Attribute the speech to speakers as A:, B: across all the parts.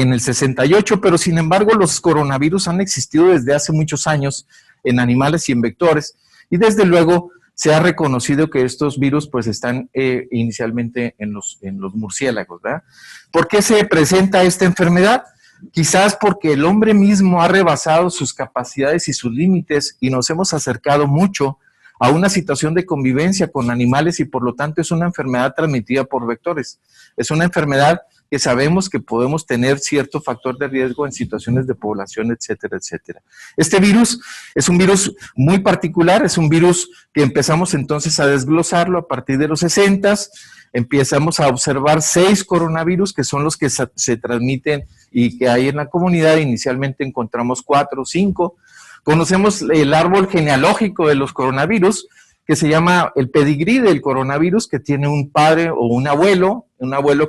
A: en el 68, pero sin embargo los coronavirus han existido desde hace muchos años en animales y en vectores, y desde luego se ha reconocido que estos virus pues están inicialmente en los murciélagos, ¿verdad? ¿Por qué se presenta esta enfermedad? Quizás porque el hombre mismo ha rebasado sus capacidades y sus límites y nos hemos acercado mucho a una situación de convivencia con animales y por lo tanto es una enfermedad transmitida por vectores. Es una enfermedad que sabemos que podemos tener cierto factor de riesgo en situaciones de población, etcétera, etcétera. Este virus es un virus muy particular, es un virus que empezamos entonces a desglosarlo a partir de los 60s, empezamos a observar 6 coronavirus que son los que se transmiten y que hay en la comunidad. Inicialmente encontramos 4 o 5. Conocemos el árbol genealógico de los coronavirus, que se llama el pedigrí del coronavirus, que tiene un padre o un abuelo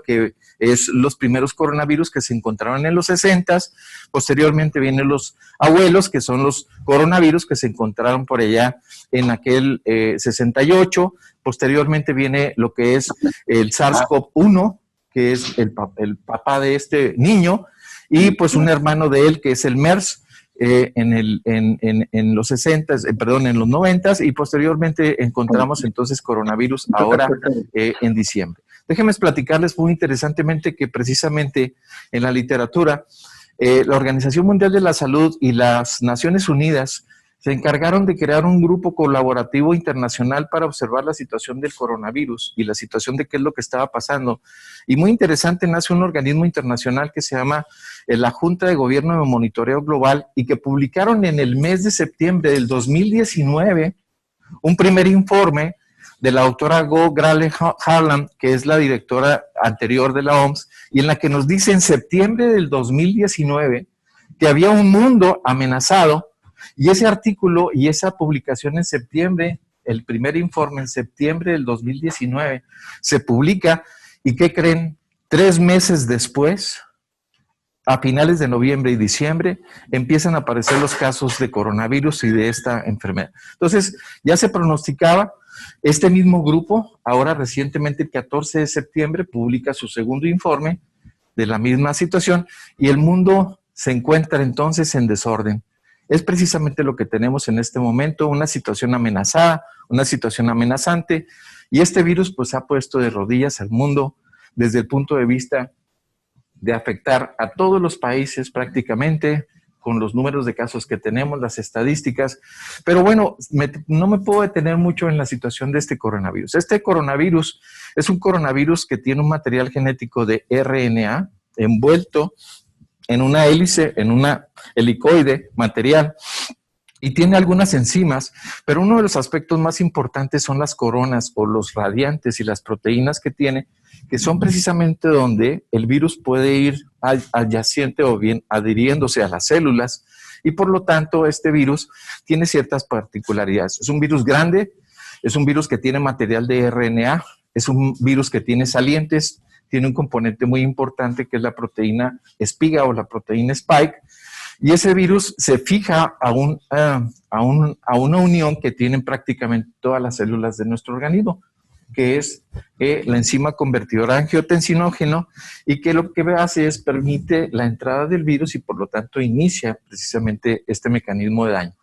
A: que es los primeros coronavirus que se encontraron en los 60s, posteriormente vienen los abuelos, que son los coronavirus que se encontraron por allá en aquel 68, posteriormente viene lo que es el SARS-CoV-1, que es el papá de este niño, y pues un hermano de él que es el MERS, en los 60s, en los 90s, y posteriormente encontramos entonces coronavirus ahora en diciembre. Déjenme platicarles muy interesantemente que precisamente en la literatura, la Organización Mundial de la Salud y las Naciones Unidas se encargaron de crear un grupo colaborativo internacional para observar la situación del coronavirus y la situación de qué es lo que estaba pasando. Y muy interesante, nace un organismo internacional que se llama la Junta de Gobierno de Monitoreo Global y que publicaron en el mes de septiembre del 2019 un primer informe de la doctora Go Grale-Harlan, que es la directora anterior de la OMS, y en la que nos dice en septiembre del 2019 que había un mundo amenazado. Y ese artículo y esa publicación en septiembre, el primer informe en septiembre del 2019, se publica, ¿y qué creen? 3 meses después, a finales de noviembre y diciembre, empiezan a aparecer los casos de coronavirus y de esta enfermedad. Entonces, ya se pronosticaba. Este mismo grupo, ahora recientemente el 14 de septiembre, publica su segundo informe de la misma situación y el mundo se encuentra entonces en desorden. Es precisamente lo que tenemos en este momento, una situación amenazada, una situación amenazante, y este virus pues ha puesto de rodillas al mundo desde el punto de vista de afectar a todos los países prácticamente, con los números de casos que tenemos, las estadísticas. Pero bueno, no me puedo detener mucho en la situación de este coronavirus. Este coronavirus es un coronavirus que tiene un material genético de RNA envuelto en una hélice, en una helicoide material, y tiene algunas enzimas, pero uno de los aspectos más importantes son las coronas o los radiantes y las proteínas que tiene, que son precisamente donde el virus puede ir adyacente o bien adhiriéndose a las células, y por lo tanto este virus tiene ciertas particularidades. Es un virus grande, es un virus que tiene material de RNA, es un virus que tiene salientes, tiene un componente muy importante que es la proteína espiga o la proteína spike, y ese virus se fija a una unión que tienen prácticamente todas las células de nuestro organismo, que es la enzima convertidora de angiotensinógeno, y que lo que hace es permite la entrada del virus y por lo tanto inicia precisamente este mecanismo de daño.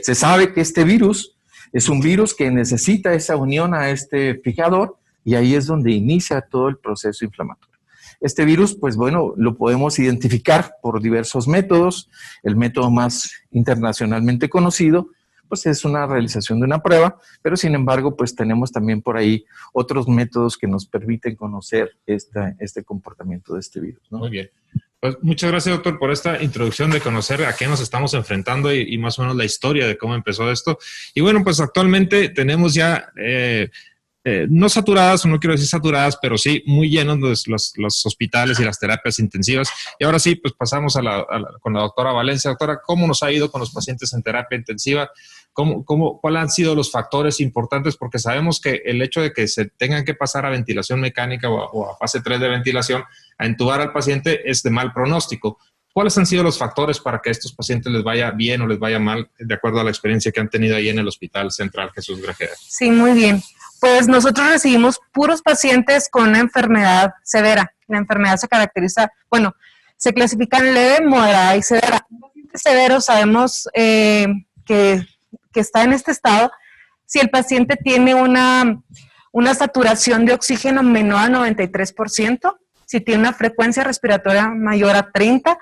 A: Se sabe que este virus es un virus que necesita esa unión a este fijador, y ahí es donde inicia todo el proceso inflamatorio. Este virus, pues bueno, lo podemos identificar por diversos métodos. El método más internacionalmente conocido, pues es una realización de una prueba, pero sin embargo, pues tenemos también por ahí otros métodos que nos permiten conocer este comportamiento de este virus, ¿no?
B: Muy bien. Pues muchas gracias, doctor, por esta introducción de conocer a qué nos estamos enfrentando y más o menos la historia de cómo empezó esto. Y bueno, pues actualmente tenemos ya... no saturadas, o no quiero decir saturadas, pero sí muy llenos los hospitales y las terapias intensivas. Y ahora sí, pues pasamos con la doctora Valencia. Doctora, ¿cómo nos ha ido con los pacientes en terapia intensiva? ¿Cuáles han sido los factores importantes? Porque sabemos que el hecho de que se tengan que pasar a ventilación mecánica o a fase 3 de ventilación, a intubar al paciente, es de mal pronóstico. ¿Cuáles han sido los factores para que a estos pacientes les vaya bien o les vaya mal, de acuerdo a la experiencia que han tenido ahí en el Hospital Central Jesús Grajeda?
C: Sí, muy bien. Pues nosotros recibimos puros pacientes con una enfermedad severa. La enfermedad se caracteriza, bueno, se clasifican leve, moderada y severa. Un paciente severo sabemos que está en este estado si el paciente tiene una saturación de oxígeno menor a 93%, si tiene una frecuencia respiratoria mayor a 30,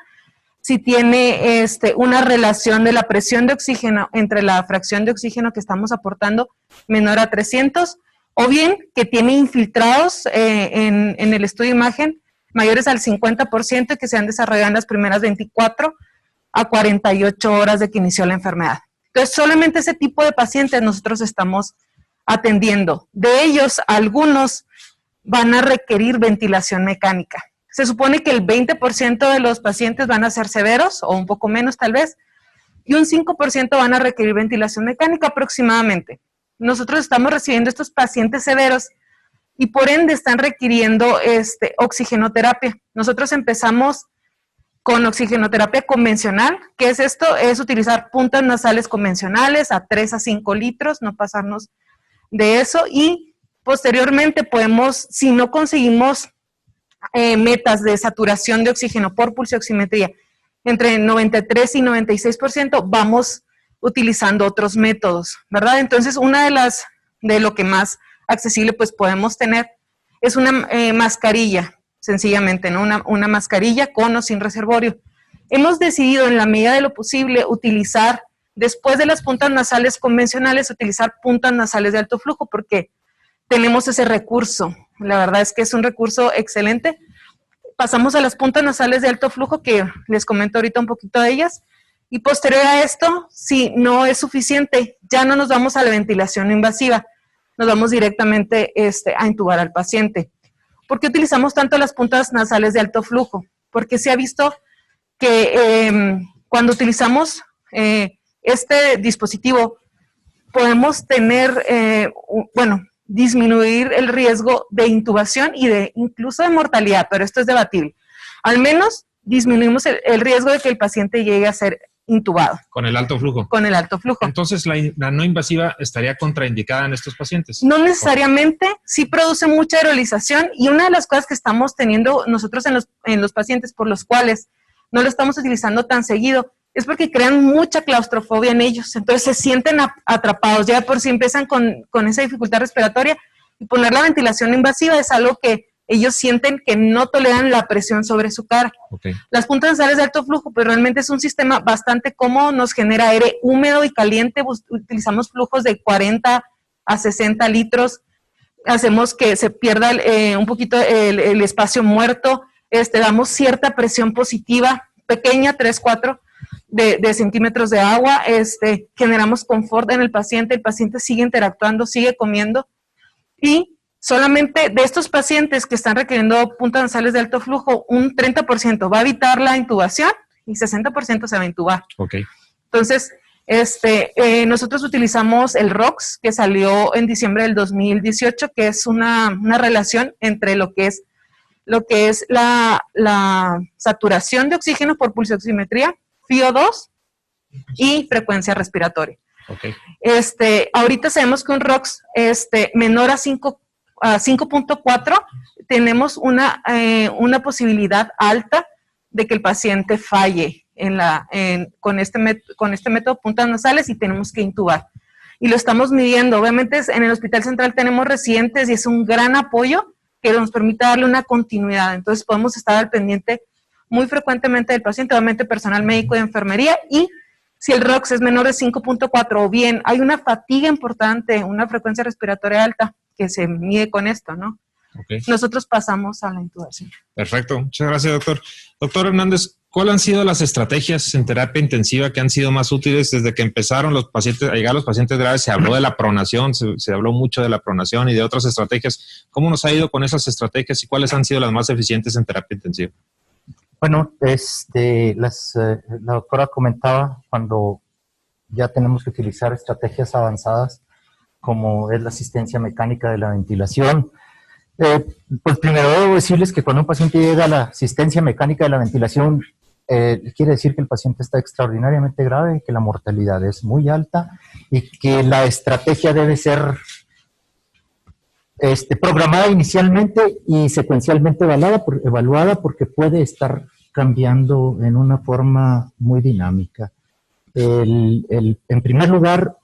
C: si tiene una relación de la presión de oxígeno entre la fracción de oxígeno que estamos aportando menor a 300, o bien que tiene infiltrados en el estudio de imagen mayores al 50% y que se han desarrollado en las primeras 24 a 48 horas de que inició la enfermedad. Entonces, solamente ese tipo de pacientes nosotros estamos atendiendo. De ellos, algunos van a requerir ventilación mecánica. Se supone que el 20% de los pacientes van a ser severos, o un poco menos tal vez, y un 5% van a requerir ventilación mecánica aproximadamente. Nosotros estamos recibiendo estos pacientes severos y por ende están requiriendo oxigenoterapia. Nosotros empezamos con oxigenoterapia convencional. ¿Qué es esto? Es utilizar puntas nasales convencionales a 3 a 5 litros, no pasarnos de eso, y posteriormente podemos, si no conseguimos metas de saturación de oxígeno por pulsioximetría entre 93 y 96%, vamos utilizando otros métodos, ¿verdad? Entonces, de lo que más accesible pues podemos tener es una mascarilla, sencillamente, ¿no? Una mascarilla con o sin reservorio. Hemos decidido en la medida de lo posible utilizar, después de las puntas nasales convencionales, utilizar puntas nasales de alto flujo porque tenemos ese recurso. La verdad es que es un recurso excelente. Pasamos a las puntas nasales de alto flujo, que les comento ahorita un poquito de ellas, y posterior a esto, si no es suficiente, ya no nos vamos a la ventilación invasiva, nos vamos directamente a intubar al paciente. ¿Por qué utilizamos tanto las puntas nasales de alto flujo? Porque se ha visto que cuando utilizamos este dispositivo, podemos tener, disminuir el riesgo de intubación y incluso de mortalidad, pero esto es debatible. Al menos disminuimos el riesgo de que el paciente llegue a ser intubado.
B: Con el alto flujo.
C: Con el alto flujo.
B: Entonces, ¿la no invasiva estaría contraindicada en estos pacientes?
C: No necesariamente, sí produce mucha aerolización, y una de las cosas que estamos teniendo nosotros en los pacientes por los cuales no lo estamos utilizando tan seguido es porque crean mucha claustrofobia en ellos, entonces se sienten atrapados, ya por si empiezan con esa dificultad respiratoria, y poner la ventilación invasiva es algo que ellos sienten que no toleran la presión sobre su cara.
B: Okay.
C: Las puntas nasales de alto flujo, pues realmente es un sistema bastante cómodo, nos genera aire húmedo y caliente, utilizamos flujos de 40 a 60 litros, hacemos que se pierda un poquito el espacio muerto, damos cierta presión positiva, pequeña, 3-4 de centímetros de agua, generamos confort en el paciente sigue interactuando, sigue comiendo, y solamente de estos pacientes que están requiriendo puntas nasales de alto flujo, un 30% va a evitar la intubación y 60% se va a intubar.
B: Okay.
C: Entonces, nosotros utilizamos el ROX, que salió en diciembre del 2018, que es una relación entre lo que es la saturación de oxígeno por pulsioximetría, FiO2 y frecuencia respiratoria.
B: Okay.
C: Ahorita sabemos que un ROX menor a 5.4 tenemos una posibilidad alta de que el paciente falle con este método puntas nasales y tenemos que intubar. Y lo estamos midiendo. Obviamente en el Hospital Central tenemos residentes y es un gran apoyo que nos permite darle una continuidad. Entonces podemos estar al pendiente muy frecuentemente del paciente, obviamente personal médico de enfermería, y si el ROX es menor de 5.4 o bien hay una fatiga importante, una frecuencia respiratoria alta, que se mide con esto, ¿no?
B: Okay.
C: Nosotros pasamos a la intubación.
B: Perfecto, muchas gracias, doctor. Doctor Hernández, ¿cuáles han sido las estrategias en terapia intensiva que han sido más útiles desde que empezaron los pacientes a llegar a los pacientes graves? Se habló de la pronación, se habló mucho de la pronación y de otras estrategias. ¿Cómo nos ha ido con esas estrategias y cuáles han sido las más eficientes en terapia intensiva?
D: Bueno, la doctora comentaba cuando ya tenemos que utilizar estrategias avanzadas como es la asistencia mecánica de la ventilación. Pues primero debo decirles que cuando un paciente llega a la asistencia mecánica de la ventilación, quiere decir que el paciente está extraordinariamente grave, que la mortalidad es muy alta y que la estrategia debe ser programada inicialmente y secuencialmente evaluada porque puede estar cambiando en una forma muy dinámica. En primer lugar,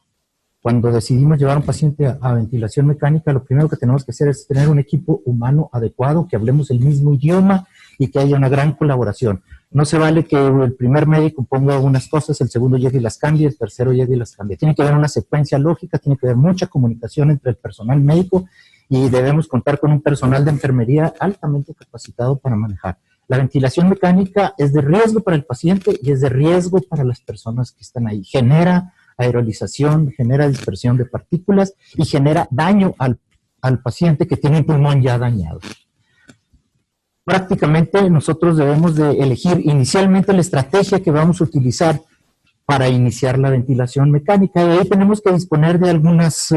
D: cuando decidimos llevar a un paciente a ventilación mecánica, lo primero que tenemos que hacer es tener un equipo humano adecuado, que hablemos el mismo idioma y que haya una gran colaboración. No se vale que el primer médico ponga unas cosas, el segundo llegue y las cambie, el tercero llegue y las cambie. Tiene que haber una secuencia lógica, tiene que haber mucha comunicación entre el personal médico y debemos contar con un personal de enfermería altamente capacitado para manejar. La ventilación mecánica es de riesgo para el paciente y es de riesgo para las personas que están ahí. Genera aerolización, genera dispersión de partículas y genera daño al paciente que tiene un pulmón ya dañado. Prácticamente nosotros debemos de elegir inicialmente la estrategia que vamos a utilizar para iniciar la ventilación mecánica. Y ahí tenemos que disponer de algunas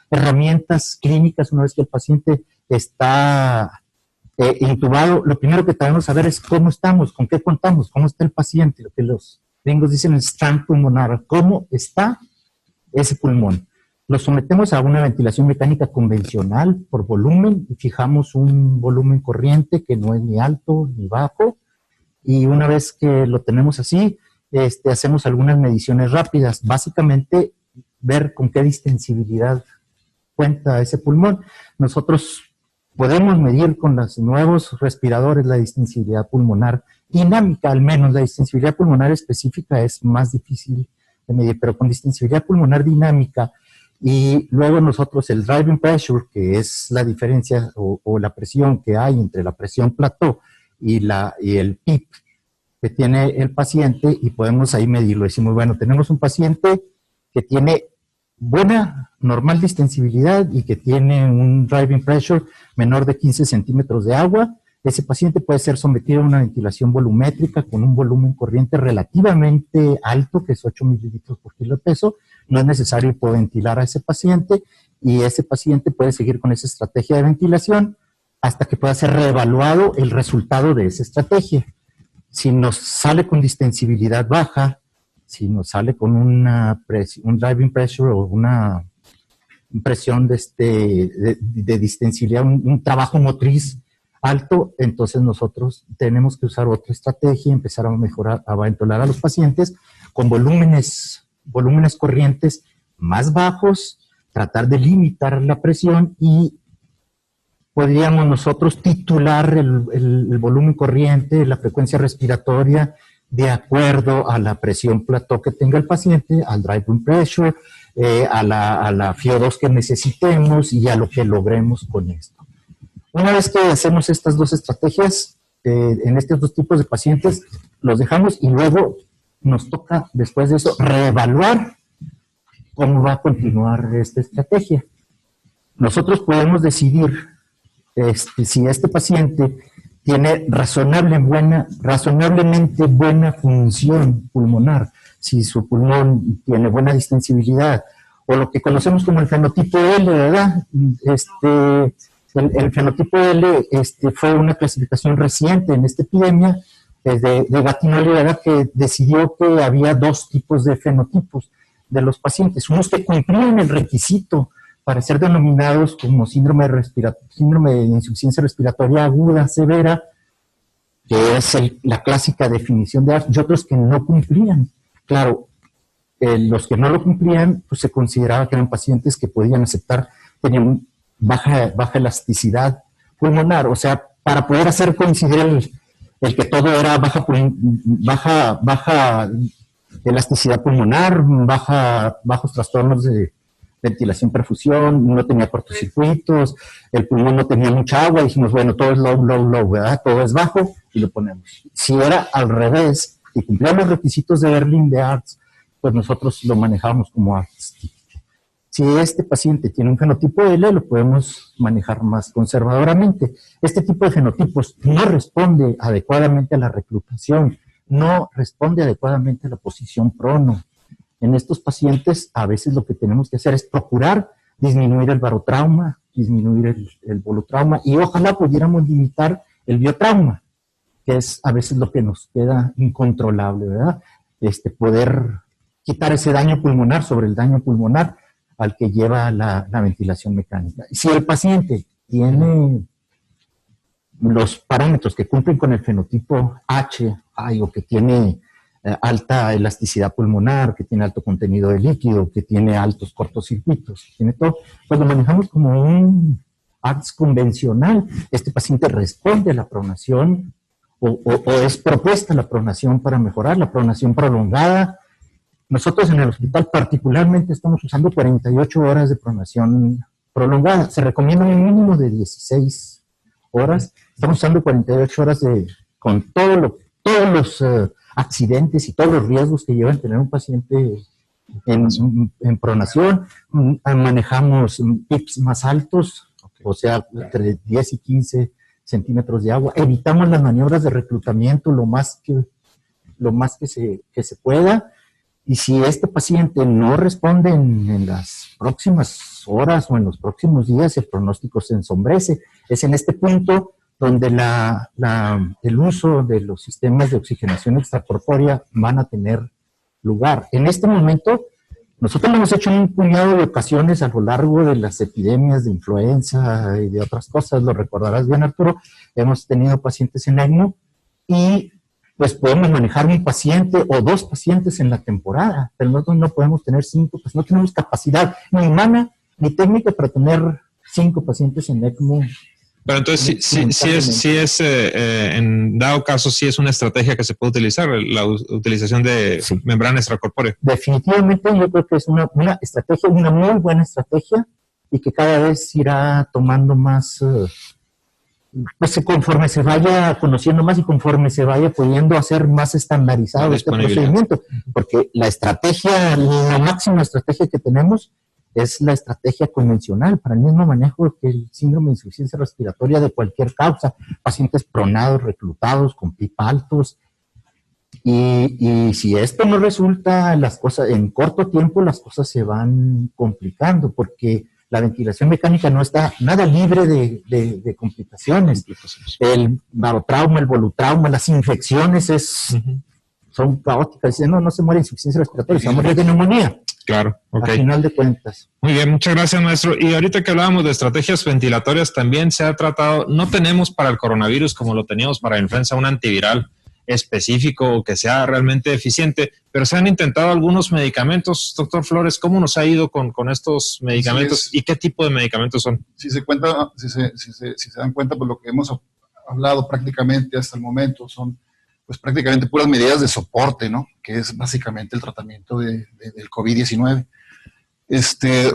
D: herramientas clínicas una vez que el paciente está intubado. Lo primero que tenemos que saber es cómo estamos, con qué contamos, cómo está el paciente, lo que los gringos dicen el stand pulmonar, cómo está ese pulmón. Lo sometemos a una ventilación mecánica convencional por volumen y fijamos un volumen corriente que no es ni alto ni bajo. Y una vez que lo tenemos así, hacemos algunas mediciones rápidas. Básicamente, ver con qué distensibilidad cuenta ese pulmón. Nosotros podemos medir con los nuevos respiradores la distensibilidad pulmonar dinámica, al menos. La distensibilidad pulmonar específica es más difícil de medir, pero con distensibilidad pulmonar dinámica. Y luego nosotros el driving pressure, que es la diferencia o la presión que hay entre la presión plató y el PIP que tiene el paciente, y podemos ahí medirlo. Decimos, bueno, tenemos un paciente que tiene buena, normal distensibilidad y que tiene un driving pressure menor de 15 centímetros de agua. Ese paciente puede ser sometido a una ventilación volumétrica con un volumen corriente relativamente alto, que es 8 mililitros por kilo de peso. No es necesario hipoventilar a ese paciente y ese paciente puede seguir con esa estrategia de ventilación hasta que pueda ser reevaluado el resultado de esa estrategia. Si nos sale con distensibilidad baja, si nos sale con un driving pressure o una presión de distensibilidad, un trabajo motriz alto, entonces nosotros tenemos que usar otra estrategia, empezar a mejorar, a ventilar a los pacientes con volúmenes corrientes más bajos, tratar de limitar la presión y podríamos nosotros titular el volumen corriente, la frecuencia respiratoria, de acuerdo a la presión plató que tenga el paciente, al driving pressure, a la FiO2 que necesitemos y a lo que logremos con esto. Una vez que hacemos estas dos estrategias, en estos dos tipos de pacientes, los dejamos y luego nos toca, después de eso, reevaluar cómo va a continuar esta estrategia. Nosotros podemos decidir si este paciente tiene razonablemente buena función pulmonar, si su pulmón tiene buena distensibilidad, o lo que conocemos como el fenotipo L, ¿verdad? El fenotipo L fue una clasificación reciente en esta epidemia de Gattinoli, ¿verdad? Que decidió que había dos tipos de fenotipos de los pacientes, unos que cumplían el requisito para ser denominados como síndrome de insuficiencia respiratoria aguda severa, que es la clásica definición de ARDS, y otros que no cumplían. Claro, los que no lo cumplían, pues se consideraba que eran pacientes que podían aceptar, tenían baja elasticidad pulmonar. O sea, para poder hacer coincidir el que todo era baja elasticidad pulmonar, bajos trastornos de ventilación, perfusión, no tenía cortocircuitos, el pulmón no tenía mucha agua, dijimos, bueno, todo es low, ¿verdad? Todo es bajo y lo ponemos. Si era al revés y cumplía los requisitos de Berlin de ARDS, pues nosotros lo manejábamos como ARDS. Si este paciente tiene un fenotipo L, lo podemos manejar más conservadoramente. Este tipo de fenotipos no responde adecuadamente a la reclutación, no responde adecuadamente a la posición prono. En estos pacientes, a veces lo que tenemos que hacer es procurar disminuir el barotrauma, disminuir el volutrauma y ojalá pudiéramos limitar el biotrauma, que es a veces lo que nos queda incontrolable, ¿verdad? Poder quitar ese daño pulmonar sobre el daño pulmonar al que lleva la ventilación mecánica. Si el paciente tiene los parámetros que cumplen con el fenotipo H, o que tiene alta elasticidad pulmonar, que tiene alto contenido de líquido, que tiene altos cortocircuitos, que tiene todo, pues lo manejamos como un ARDS convencional. Este paciente responde a la pronación o es propuesta la pronación para mejorar, la pronación prolongada. Nosotros en el hospital particularmente estamos usando 48 horas de pronación prolongada. Se recomienda un mínimo de 16 horas. Estamos usando 48 horas con todos los accidentes y todos los riesgos que lleva a tener un paciente en pronación. Manejamos pips más altos, o sea, entre 10 y 15 centímetros de agua. Evitamos las maniobras de reclutamiento lo más que se pueda. Y si este paciente no responde en las próximas horas o en los próximos días, el pronóstico se ensombrece. Es en este punto donde el uso de los sistemas de oxigenación extracorpórea van a tener lugar. En este momento, nosotros lo hemos hecho en un puñado de ocasiones a lo largo de las epidemias de influenza y de otras cosas, lo recordarás bien, Arturo. Hemos tenido pacientes en ECMO y pues podemos manejar un paciente o 2 pacientes en la temporada, pero nosotros no podemos tener 5, pues no tenemos capacidad ni humana ni técnica para tener 5 pacientes en ECMO.
B: Pero entonces, sí es en dado caso, sí es una estrategia que se puede utilizar, la utilización de membrana extracorpórea.
D: Definitivamente yo creo que es una estrategia, una muy buena estrategia, y que cada vez irá tomando más, pues conforme se vaya conociendo más y conforme se vaya pudiendo hacer más estandarizado este procedimiento. Porque la máxima estrategia que tenemos es la estrategia convencional para el mismo manejo que el síndrome de insuficiencia respiratoria de cualquier causa, pacientes pronados, reclutados, con PIP altos. Y si esto no resulta, las cosas en corto tiempo las cosas se van complicando, porque la ventilación mecánica no está nada libre de complicaciones. El barotrauma, el volutrauma, las infecciones son caóticas. Dicen, no se muere de insuficiencia respiratoria, se muere de neumonía.
B: Claro, ok.
D: Al final de cuentas.
B: Muy bien, muchas gracias, maestro. Y ahorita que hablábamos de estrategias ventilatorias, también se ha tratado, no tenemos para el coronavirus como lo teníamos para la influenza un antiviral específico que sea realmente eficiente, pero se han intentado algunos medicamentos. Doctor Flores, ¿cómo nos ha ido con estos medicamentos y qué tipo de medicamentos son?
E: Si se dan cuenta, pues lo que hemos hablado prácticamente hasta el momento son pues prácticamente puras medidas de soporte, ¿no? Que es básicamente el tratamiento del COVID-19.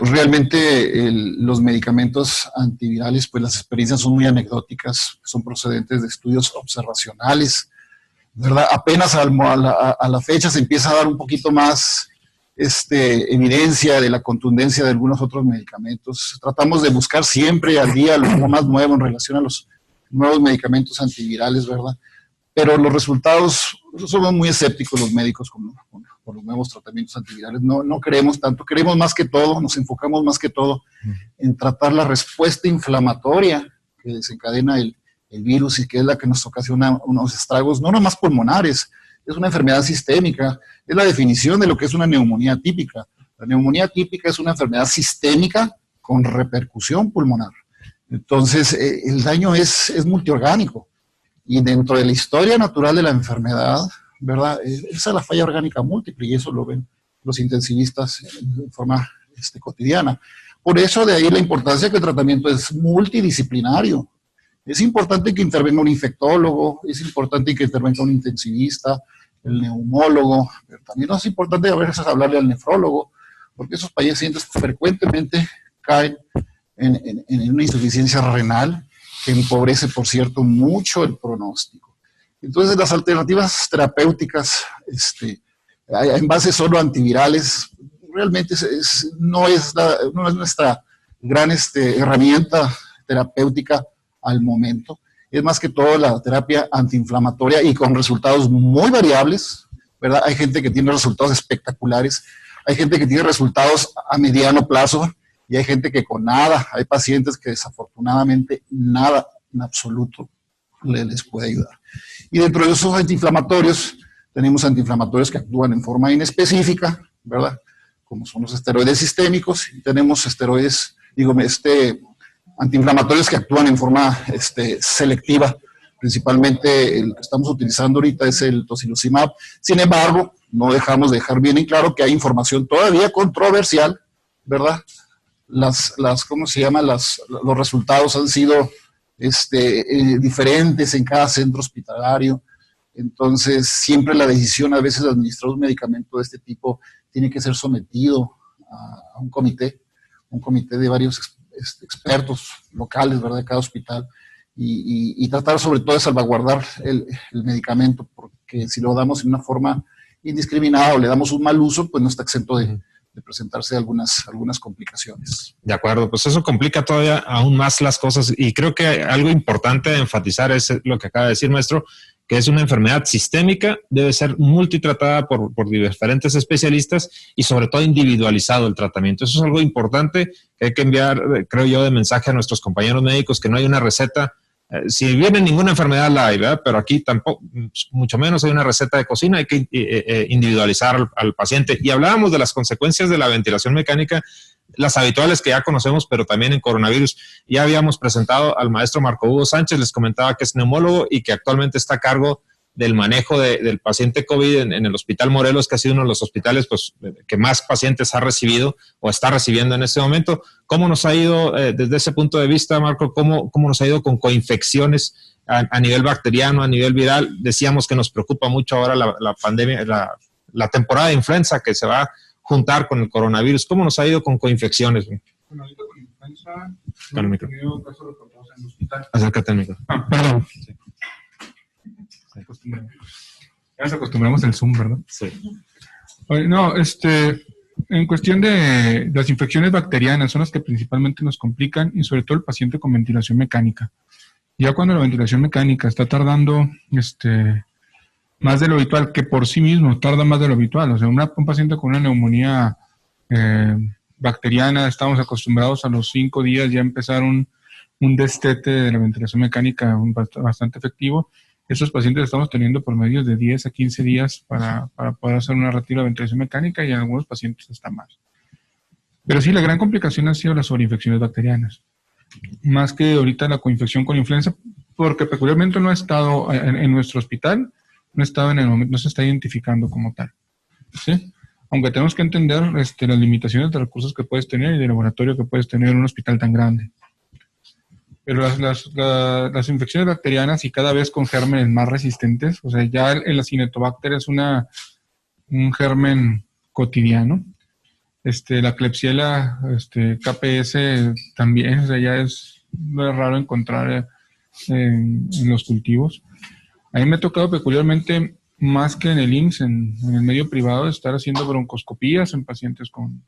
E: Realmente los medicamentos antivirales, pues las experiencias son muy anecdóticas, son procedentes de estudios observacionales, ¿verdad? Apenas a la fecha se empieza a dar un poquito más evidencia de la contundencia de algunos otros medicamentos. Tratamos de buscar siempre al día lo más nuevo en relación a los nuevos medicamentos antivirales, ¿verdad? Pero los resultados, somos muy escépticos los médicos con los nuevos tratamientos antivirales. No creemos tanto, queremos más que todo, nos enfocamos más que todo en tratar la respuesta inflamatoria que desencadena el virus y que es la que nos ocasiona unos estragos, no nomás pulmonares, es una enfermedad sistémica, es la definición de lo que es una neumonía típica. La neumonía típica es una enfermedad sistémica con repercusión pulmonar. Entonces, el daño es multiorgánico. Y dentro de la historia natural de la enfermedad, ¿verdad? Esa es la falla orgánica múltiple y eso lo ven los intensivistas de forma cotidiana. Por eso de ahí la importancia que el tratamiento es multidisciplinario. Es importante que intervenga un infectólogo, es importante que intervenga un intensivista, el neumólogo, pero también es importante a veces hablarle al nefrólogo, porque esos pacientes frecuentemente caen en una insuficiencia renal que empobrece, por cierto, mucho el pronóstico. Entonces, las alternativas terapéuticas en base solo a antivirales realmente no es nuestra gran herramienta terapéutica al momento. Es más que todo la terapia antiinflamatoria y con resultados muy variables, ¿verdad? Hay gente que tiene resultados espectaculares, hay gente que tiene resultados a mediano plazo y hay gente que con nada, hay pacientes que desafortunadamente nada en absoluto les puede ayudar. Y dentro de esos antiinflamatorios, tenemos antiinflamatorios que actúan en forma inespecífica, ¿verdad? Como son los esteroides sistémicos, y tenemos esteroides, antiinflamatorios que actúan en forma selectiva. Principalmente el que estamos utilizando ahorita es el tocilizumab. Sin embargo, no dejamos de dejar bien en claro que hay información todavía controversial, ¿verdad? ¿Cómo se llama? Los resultados han sido diferentes en cada centro hospitalario. Entonces, siempre la decisión a veces de administrar un medicamento de este tipo tiene que ser sometido a un comité de varios expertos locales, ¿verdad?, de cada hospital, y tratar sobre todo de salvaguardar el medicamento, porque si lo damos en una forma indiscriminada o le damos un mal uso, pues no está exento de presentarse algunas complicaciones.
B: De acuerdo, pues eso complica todavía aún más las cosas, y creo que algo importante de enfatizar es lo que acaba de decir, maestro, que es una enfermedad sistémica, debe ser multitratada por diferentes especialistas y sobre todo individualizado el tratamiento. Eso es algo importante que hay que enviar, creo yo, de mensaje a nuestros compañeros médicos, que no hay una receta. Si viene ninguna enfermedad la hay, ¿verdad? Pero aquí tampoco, mucho menos hay una receta de cocina, hay que individualizar al paciente. Y hablábamos de las consecuencias de la ventilación mecánica, las habituales que ya conocemos, pero también en coronavirus. Ya habíamos presentado al maestro Marco Hugo Sánchez, les comentaba que es neumólogo y que actualmente está a cargo del manejo del paciente COVID en el Hospital Morelos, que ha sido uno de los hospitales que más pacientes ha recibido o está recibiendo en este momento. ¿Cómo nos ha ido desde ese punto de vista, Marco? ¿Cómo nos ha ido con coinfecciones a nivel bacteriano, a nivel viral? Decíamos que nos preocupa mucho ahora la pandemia, la temporada de influenza que se va a juntar con el coronavirus. ¿Cómo nos ha ido con coinfecciones?
F: Bueno, ahorita con influenza,
B: Con el micro.
F: hemos tenido casos reportados en el hospital.
B: Acércate al micro.
F: Perdón. Sí. Ya nos acostumbramos al Zoom, ¿verdad?
B: Sí.
F: Oye, no, en cuestión de las infecciones bacterianas son las que principalmente nos complican, y sobre todo el paciente con ventilación mecánica. Ya cuando la ventilación mecánica está tardando más de lo habitual, que por sí mismo tarda más de lo habitual, o sea, un paciente con una neumonía bacteriana, estamos acostumbrados a los 5 días ya empezar un destete de la ventilación mecánica bastante efectivo. Estos pacientes estamos teniendo por medios de 10 a 15 días para poder hacer una retiro de ventilación mecánica, y en algunos pacientes hasta más. Pero sí, la gran complicación ha sido las sobreinfecciones bacterianas, más que ahorita la coinfección con influenza, porque peculiarmente no ha estado en nuestro hospital, no ha estado en el momento, no se está identificando como tal, ¿sí? Aunque tenemos que entender las limitaciones de recursos que puedes tener y de laboratorio que puedes tener en un hospital tan grande. Pero las infecciones bacterianas, y cada vez con gérmenes más resistentes, o sea, ya el Acinetobacter es un germen cotidiano. La Klebsiella KPS también, o sea, ya es raro encontrar en los cultivos. A mí me ha tocado peculiarmente, más que en el IMSS, en el medio privado, estar haciendo broncoscopías en pacientes con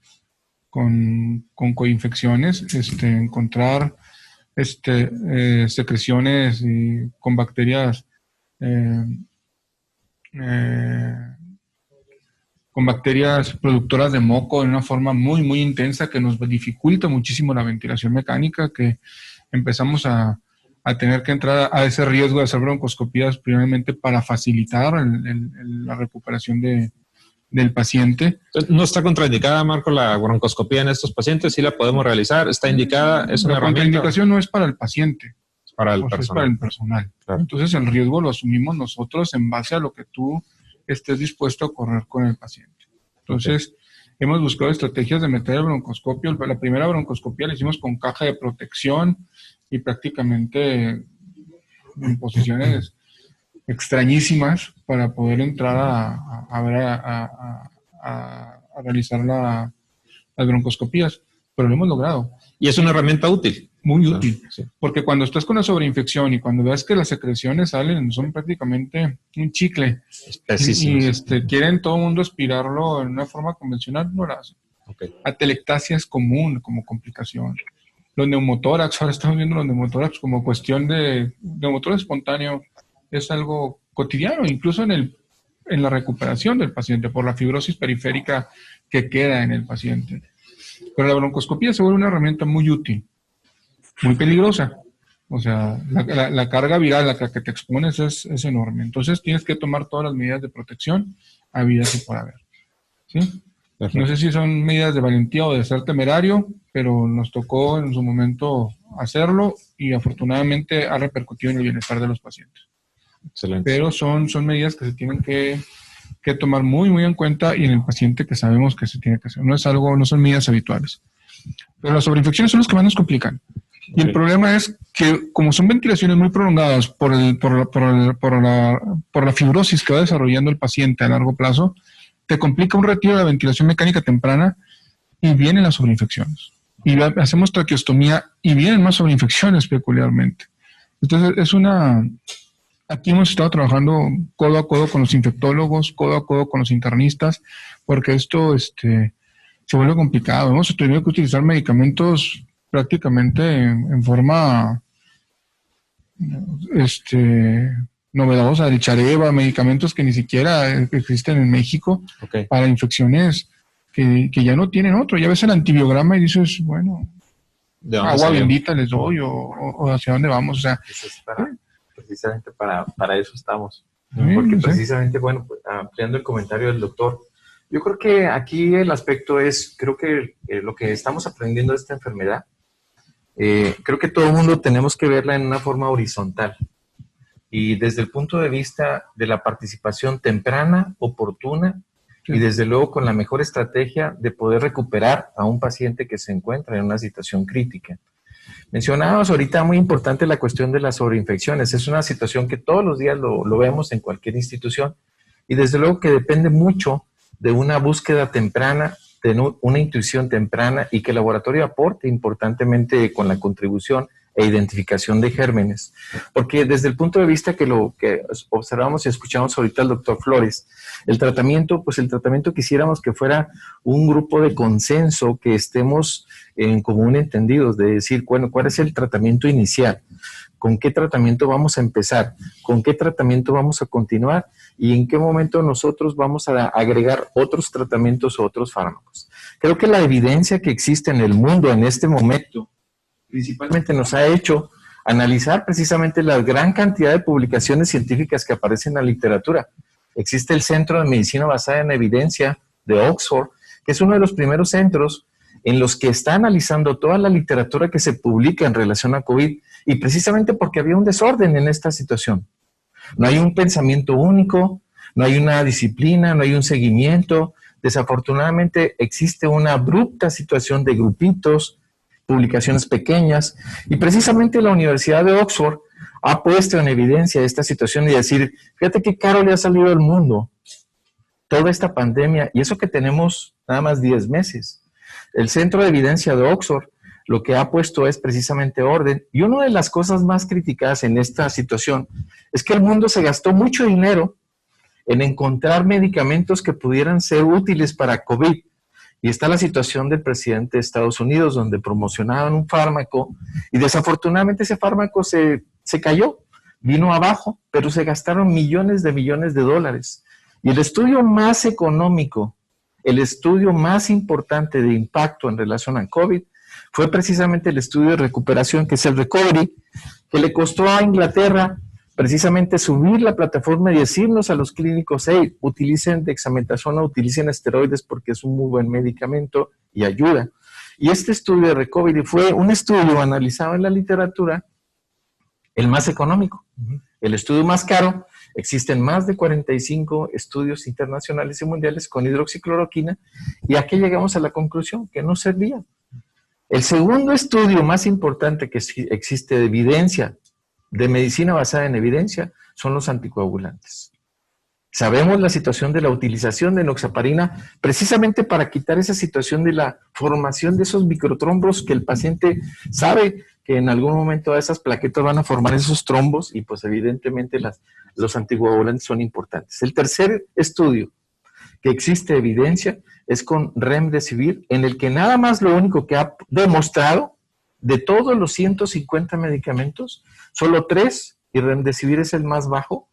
F: coinfecciones, encontrar secreciones con bacterias productoras de moco en una forma muy, muy intensa, que nos dificulta muchísimo la ventilación mecánica, que empezamos a tener que entrar a ese riesgo de hacer broncoscopías primeramente para facilitar la recuperación del paciente.
B: ¿No está contraindicada, Marco, la broncoscopía en estos pacientes? ¿Sí la podemos realizar? ¿Está indicada? ¿Es una herramienta?
F: La contraindicación no es para el paciente,
B: es para el
F: personal. Es para el personal.
B: Claro.
F: Entonces el riesgo lo asumimos nosotros en base a lo que tú estés dispuesto a correr con el paciente. Entonces, hemos buscado estrategias de meter el broncoscopio. La primera broncoscopía la hicimos con caja de protección y prácticamente en posiciones extrañísimas para poder entrar a realizar las broncoscopías, pero lo hemos logrado.
B: Y es una herramienta útil.
F: Muy útil,
B: sí.
F: Porque cuando estás con la sobreinfección y cuando ves que las secreciones salen, son prácticamente un chicle, y quieren todo el mundo aspirarlo en una forma convencional, no la hacen.
B: Okay.
F: Atelectasia es común como complicación. Los neumotórax, ahora estamos viendo los neumotórax como cuestión de neumotórax espontáneo, es algo cotidiano, incluso en la recuperación del paciente por la fibrosis periférica que queda en el paciente. Pero la broncoscopía se vuelve una herramienta muy útil, muy peligrosa. O sea, la carga viral a la que te expones es enorme. Entonces tienes que tomar todas las medidas de protección habidas y por haber. ¿Sí? Perfecto. No sé si son medidas de valentía o de ser temerario, pero nos tocó en su momento hacerlo y afortunadamente ha repercutido en el bienestar de los pacientes.
B: Excelente.
F: Pero son medidas que se tienen que tomar muy, muy en cuenta y en el paciente que sabemos que se tiene que hacer. No son medidas habituales. Pero las sobreinfecciones son las que más nos complican. Y el problema es que como son ventilaciones muy prolongadas por la fibrosis que va desarrollando el paciente a largo plazo, te complica un retiro de la ventilación mecánica temprana y vienen las sobreinfecciones. Y hacemos traqueostomía y vienen más sobreinfecciones peculiarmente. Entonces aquí hemos estado trabajando codo a codo con los infectólogos, codo a codo con los internistas, porque esto se vuelve complicado. Hemos tenido que utilizar medicamentos prácticamente en forma novedosa, el Chareva, medicamentos que ni siquiera existen en México para infecciones que ya no tienen otro. Ya ves el antibiograma y dices, bueno, agua bendita les doy o hacia dónde vamos. O sea,
A: precisamente para eso estamos. Porque precisamente, bueno, pues, ampliando el comentario del doctor, yo creo que aquí el aspecto es, creo que lo que estamos aprendiendo de esta enfermedad, creo que todo el mundo tenemos que verla en una forma horizontal. Y desde el punto de vista de la participación temprana, oportuna, y desde luego con la mejor estrategia de poder recuperar a un paciente que se encuentra en una situación crítica. Mencionábamos ahorita muy importante la cuestión de las sobreinfecciones. Es una situación que todos los días lo vemos en cualquier institución y desde luego que depende mucho de una búsqueda temprana, de una intuición temprana y que el laboratorio aporte importantemente con la contribución e identificación de gérmenes. Porque desde el punto de vista que lo que observamos y escuchamos ahorita al doctor Flores, el tratamiento quisiéramos que fuera un grupo de consenso, que estemos en común entendidos, de decir, bueno, ¿cuál es el tratamiento inicial? ¿Con qué tratamiento vamos a empezar? ¿Con qué tratamiento vamos a continuar? ¿Y en qué momento nosotros vamos a agregar otros tratamientos o otros fármacos? Creo que la evidencia que existe en el mundo en este momento principalmente nos ha hecho analizar precisamente la gran cantidad de publicaciones científicas que aparecen en la literatura. Existe el Centro de Medicina Basada en Evidencia de Oxford, que es uno de los primeros centros en los que está analizando toda la literatura que se publica en relación a COVID, y precisamente porque había un desorden en esta situación. No hay un pensamiento único, no hay una disciplina, no hay un seguimiento. Desafortunadamente existe una abrupta situación de grupitos, publicaciones pequeñas, y precisamente la Universidad de Oxford ha puesto en evidencia esta situación y decir, fíjate qué caro le ha salido al mundo toda esta pandemia, y eso que tenemos nada más 10 meses. El Centro de Evidencia de Oxford lo que ha puesto es precisamente orden, y una de las cosas más criticadas en esta situación es que el mundo se gastó mucho dinero en encontrar medicamentos que pudieran ser útiles para COVID. Y está la situación del presidente de Estados Unidos, donde promocionaban un fármaco y desafortunadamente ese fármaco se cayó, vino abajo, pero se gastaron millones de dólares. Y el estudio más económico, el estudio más importante de impacto en relación a COVID, fue precisamente el estudio de recuperación, que es el Recovery, que le costó a Inglaterra precisamente subir la plataforma y decirnos a los clínicos, hey, utilicen dexametasona, utilicen esteroides porque es un muy buen medicamento y ayuda. Y este estudio de Recovery fue un estudio analizado en la literatura, el más económico. El estudio más caro, existen más de 45 estudios internacionales y mundiales con hidroxicloroquina, y aquí llegamos a la conclusión que no servía. El segundo estudio más importante que existe de evidencia, de medicina basada en evidencia, son los anticoagulantes. Sabemos la situación de la utilización de enoxaparina precisamente para quitar esa situación de la formación de esos microtrombos, que el paciente sabe que en algún momento esas plaquetas van a formar esos trombos, y pues evidentemente los anticoagulantes son importantes. El tercer estudio que existe evidencia es con Remdesivir, en el que nada más lo único que ha demostrado de todos los 150 medicamentos, solo 3, y Remdesivir es el más bajo,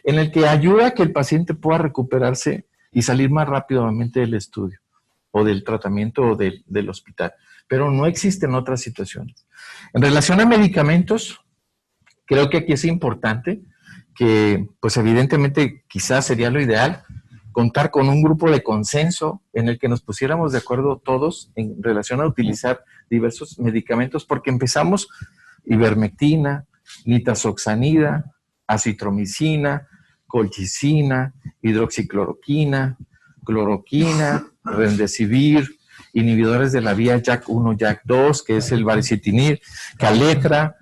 A: en el que ayuda a que el paciente pueda recuperarse y salir más rápidamente del estudio o del tratamiento o del hospital. Pero no existen otras situaciones. En relación a medicamentos, creo que aquí es importante que, pues evidentemente, quizás sería lo ideal, contar con un grupo de consenso en el que nos pusiéramos de acuerdo todos en relación a utilizar diversos medicamentos, porque empezamos ivermectina, nitazoxanida, acitromicina, colchicina, hidroxicloroquina, cloroquina, remdesivir, inhibidores de la vía JAK1, JAK2, que es el baricitinib, Caletra,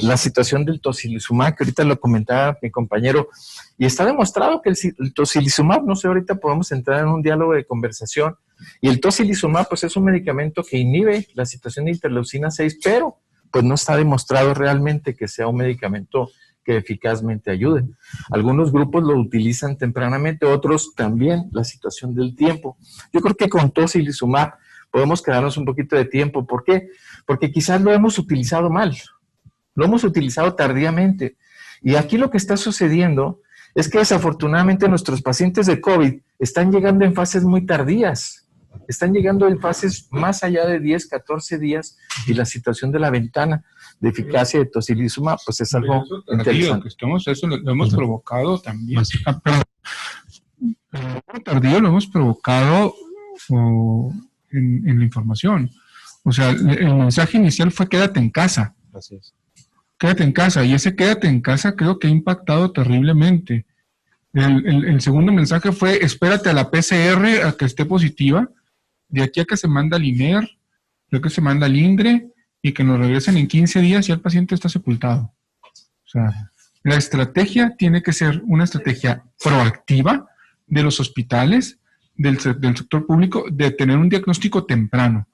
A: la situación del tocilizumab, que ahorita lo comentaba mi compañero, y está demostrado que el tocilizumab, no sé, ahorita podemos entrar en un diálogo de conversación, y el tocilizumab pues es un medicamento que inhibe la situación de interleucina 6, pero pues no está demostrado realmente que sea un medicamento que eficazmente ayude. Algunos grupos lo utilizan tempranamente, otros también la situación del tiempo. Yo creo que con tocilizumab podemos quedarnos un poquito de tiempo. ¿Por qué? Porque quizás lo hemos utilizado mal, lo hemos utilizado tardíamente. Y aquí lo que está sucediendo es que desafortunadamente nuestros pacientes de COVID están llegando en fases muy tardías. Están llegando en fases más allá de 10, 14 días y la situación de la ventana de eficacia de tocilizumab pues es algo interesante.
F: Eso lo hemos provocado también. Tardío lo hemos provocado en la información. O sea, el mensaje inicial fue quédate en casa.
B: Así es.
F: Quédate en casa. Y ese quédate en casa creo que ha impactado terriblemente. El segundo mensaje fue espérate a la PCR a que esté positiva. De aquí a que se manda al INER, de que se manda al INDRE y que nos regresen en 15 días y el paciente está sepultado. O sea, la estrategia tiene que ser una estrategia proactiva de los hospitales, del sector público, de tener un diagnóstico temprano.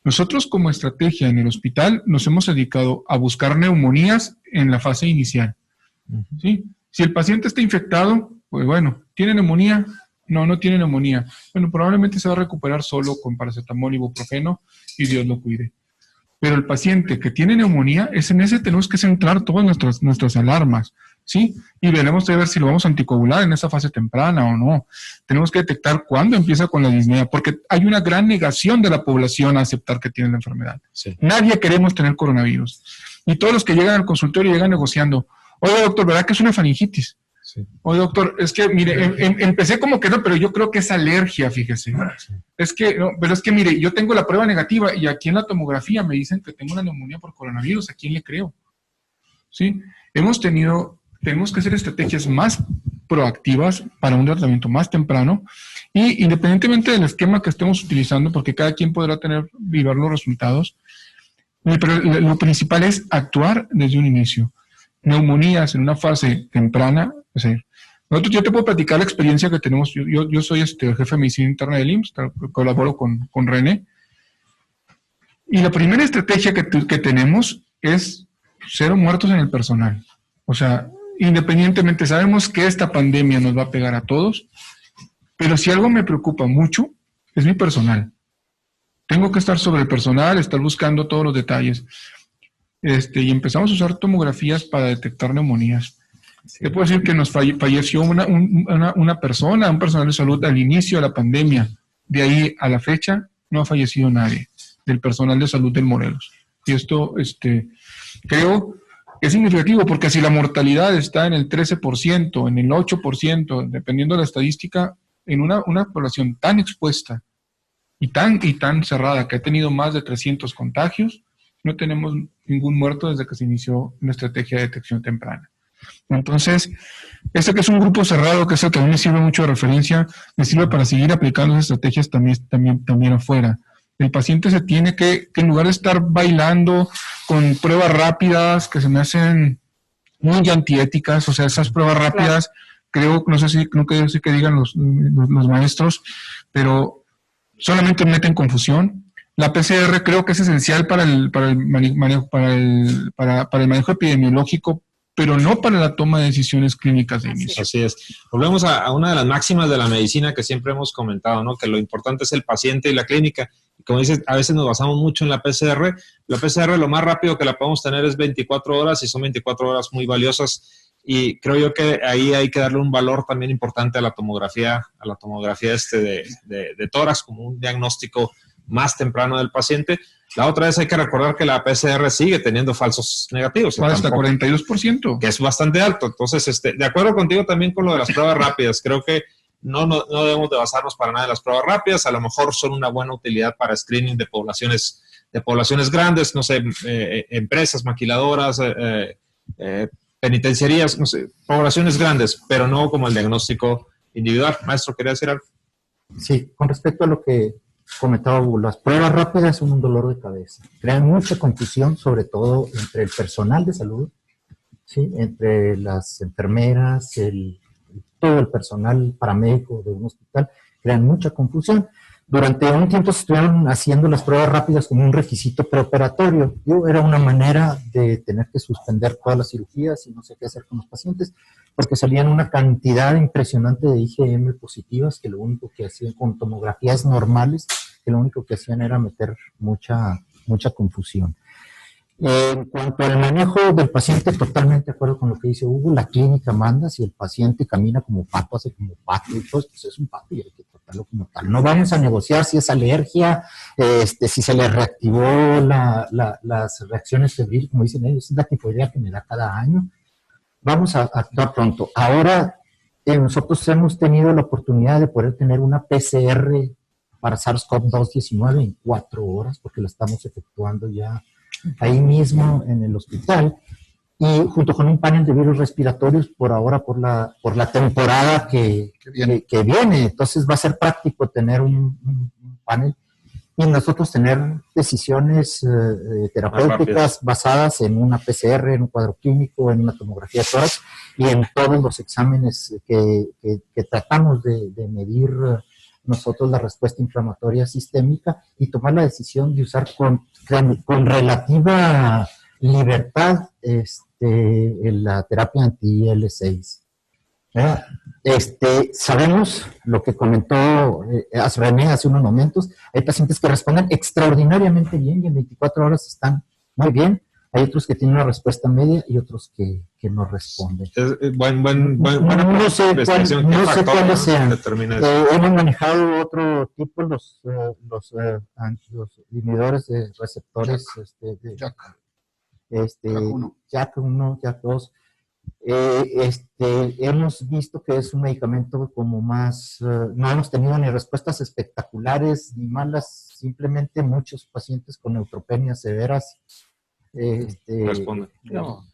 F: Nosotros como estrategia en el hospital nos hemos dedicado a buscar neumonías en la fase inicial. ¿Sí? Si el paciente está infectado, pues bueno, ¿tiene neumonía? No tiene neumonía. Bueno, probablemente se va a recuperar solo con paracetamol y ibuprofeno y Dios lo cuide. Pero el paciente que tiene neumonía, en ese tenemos que centrar todas nuestras alarmas, ¿sí? Y veremos de ver si lo vamos a anticoagular en esa fase temprana o no. Tenemos que detectar cuándo empieza con la disnea, porque hay una gran negación de la población a aceptar que tiene la enfermedad. Sí. Nadie queremos tener coronavirus. Y todos los que llegan al consultorio llegan negociando. Oye, doctor, ¿verdad que es una faringitis? Sí. Oye, doctor, es que, mire, empecé como que no, pero yo creo que es alergia, fíjese. Sí. Es que, no, pero es que, mire, yo tengo la prueba negativa y aquí en la tomografía me dicen que tengo una neumonía por coronavirus. ¿A quién le creo? ¿Sí? Tenemos que hacer estrategias más proactivas para un tratamiento más temprano y independientemente del esquema que estemos utilizando, porque cada quien podrá ver los resultados, pero lo principal es actuar desde un inicio. Neumonías en una fase temprana, o sea, yo te puedo platicar la experiencia que tenemos. Yo soy jefe de medicina interna del IMSS, colaboro con René. Y la primera estrategia que tenemos es 0 muertos en el personal. O sea, independientemente, sabemos que esta pandemia nos va a pegar a todos, pero si algo me preocupa mucho, es mi personal. Tengo que estar sobre el personal, estar buscando todos los detalles. Y empezamos a usar tomografías para detectar neumonías. Sí. Te puedo decir que nos falleció una persona, un personal de salud al inicio de la pandemia. De ahí a la fecha no ha fallecido nadie del personal de salud del Morelos. Y esto, creo que es significativo, porque si la mortalidad está en el 13%, en el 8%, dependiendo de la estadística, en una población tan expuesta y tan cerrada, que ha tenido más de 300 contagios, no tenemos ningún muerto desde que se inició una estrategia de detección temprana. Entonces, que es un grupo cerrado, que eso también me sirve mucho de referencia, me sirve para seguir aplicando esas estrategias también afuera. El paciente se tiene que en lugar de estar bailando con pruebas rápidas que se me hacen muy antiéticas, o sea, esas pruebas rápidas, creo, no sé qué digan los maestros, pero solamente meten confusión. La PCR creo que es esencial para el manejo epidemiológico, pero no para la toma de decisiones clínicas de inicio.
B: Así es. Volvemos a una de las máximas de la medicina que siempre hemos comentado, ¿no? Que lo importante es el paciente y la clínica. Y como dices, a veces nos basamos mucho en la PCR. La PCR lo más rápido que la podemos tener es 24 horas y son 24 horas muy valiosas. Y creo yo que ahí hay que darle un valor también importante a la tomografía de tórax como un diagnóstico más temprano del paciente. La otra vez hay que recordar que la PCR sigue teniendo falsos negativos.
F: Hasta 42%.
B: Que es bastante alto. Entonces, de acuerdo contigo también con lo de las pruebas rápidas, creo que no debemos de basarnos para nada en las pruebas rápidas. A lo mejor son una buena utilidad para screening de poblaciones grandes, no sé, empresas, maquiladoras, penitenciarías, no sé, poblaciones grandes, pero no como el diagnóstico individual. Maestro, ¿quería decir algo?
D: Sí, con respecto a lo que comentaba Hugo, las pruebas rápidas son un dolor de cabeza. Crean mucha confusión, sobre todo entre el personal de salud, ¿sí? Entre las enfermeras, todo el personal paramédico de un hospital, crean mucha confusión. Durante un tiempo se estuvieron haciendo las pruebas rápidas como un requisito preoperatorio. Era una manera de tener que suspender todas las cirugías y no sé qué hacer con los pacientes, porque salían una cantidad impresionante de IgM positivas que lo único que hacían con tomografías normales, que lo único que hacían era meter mucha confusión. En cuanto al manejo del paciente, totalmente de acuerdo con lo que dice Hugo, la clínica manda, si el paciente camina como pato, hace como pato, y pues es un pato y hay que tratarlo como tal. No vamos a negociar si es alergia, si se le reactivó las reacciones febriles, como dicen ellos, es la tifoidea que me da cada año. Vamos a actuar pronto. Ahora, nosotros hemos tenido la oportunidad de poder tener una PCR para SARS-CoV-2-19 en 4 horas, porque la estamos efectuando ya ahí mismo en el hospital, y junto con un panel de virus respiratorios por ahora por la temporada que viene. Entonces va a ser práctico tener un panel y nosotros tener decisiones terapéuticas basadas en una PCR, en un cuadro clínico, en una tomografía de tórax y en todos los exámenes que tratamos de medir nosotros la respuesta inflamatoria sistémica y tomar la decisión de usar con relativa libertad la terapia anti-IL-6. Sabemos lo que comentó René hace unos momentos, hay pacientes que responden extraordinariamente bien y en 24 horas están muy bien. Hay otros que tienen una respuesta media y otros que no responden.
B: No sé
D: cuáles sean. Hemos manejado otro tipo, los inhibidores de receptores JAK1, JAK2. Hemos visto que es un medicamento como más, no hemos tenido ni respuestas espectaculares ni malas, simplemente muchos pacientes con neutropenias severas
B: responden.
A: No.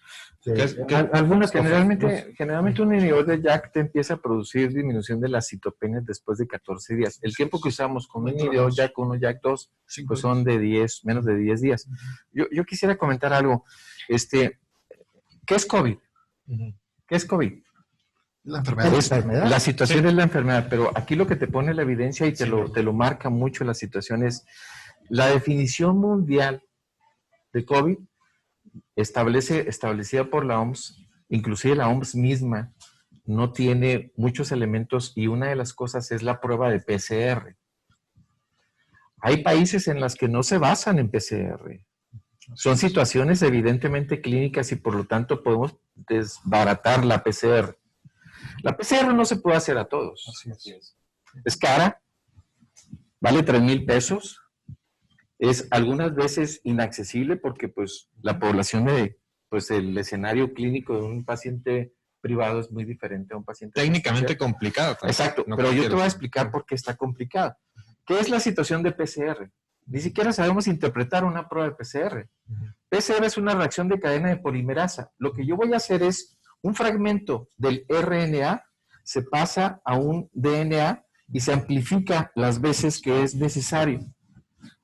D: Algunas
A: Generalmente un inhibidor de JAK te empieza a producir disminución de las citopenias después de 14 días. El tiempo que usamos con un inhibidor JAK1, JAK2, pues son de menos de 10 días. Yo quisiera comentar algo. ¿Qué es COVID? ¿Qué es COVID?
E: La enfermedad.
A: La situación es la enfermedad, pero aquí lo que te pone la evidencia y te lo marca mucho la situación es la definición mundial de COVID establecida por la OMS, inclusive la OMS misma, no tiene muchos elementos y una de las cosas es la prueba de PCR. Hay países en las que no se basan en PCR. Son situaciones evidentemente clínicas y por lo tanto podemos desbaratar la PCR. La PCR no se puede hacer a todos.
E: Así es.
A: Es cara, vale 3,000 pesos. Es algunas veces inaccesible porque pues la población el escenario clínico de un paciente privado es muy diferente a un paciente
B: Técnicamente complicado.
A: Exacto,
B: no
A: pero yo te voy a explicar por qué está complicado. ¿Qué es la situación de PCR? Ni siquiera sabemos interpretar una prueba de PCR. PCR es una reacción de cadena de polimerasa. Lo que yo voy a hacer es un fragmento del RNA se pasa a un DNA y se amplifica las veces que es necesario.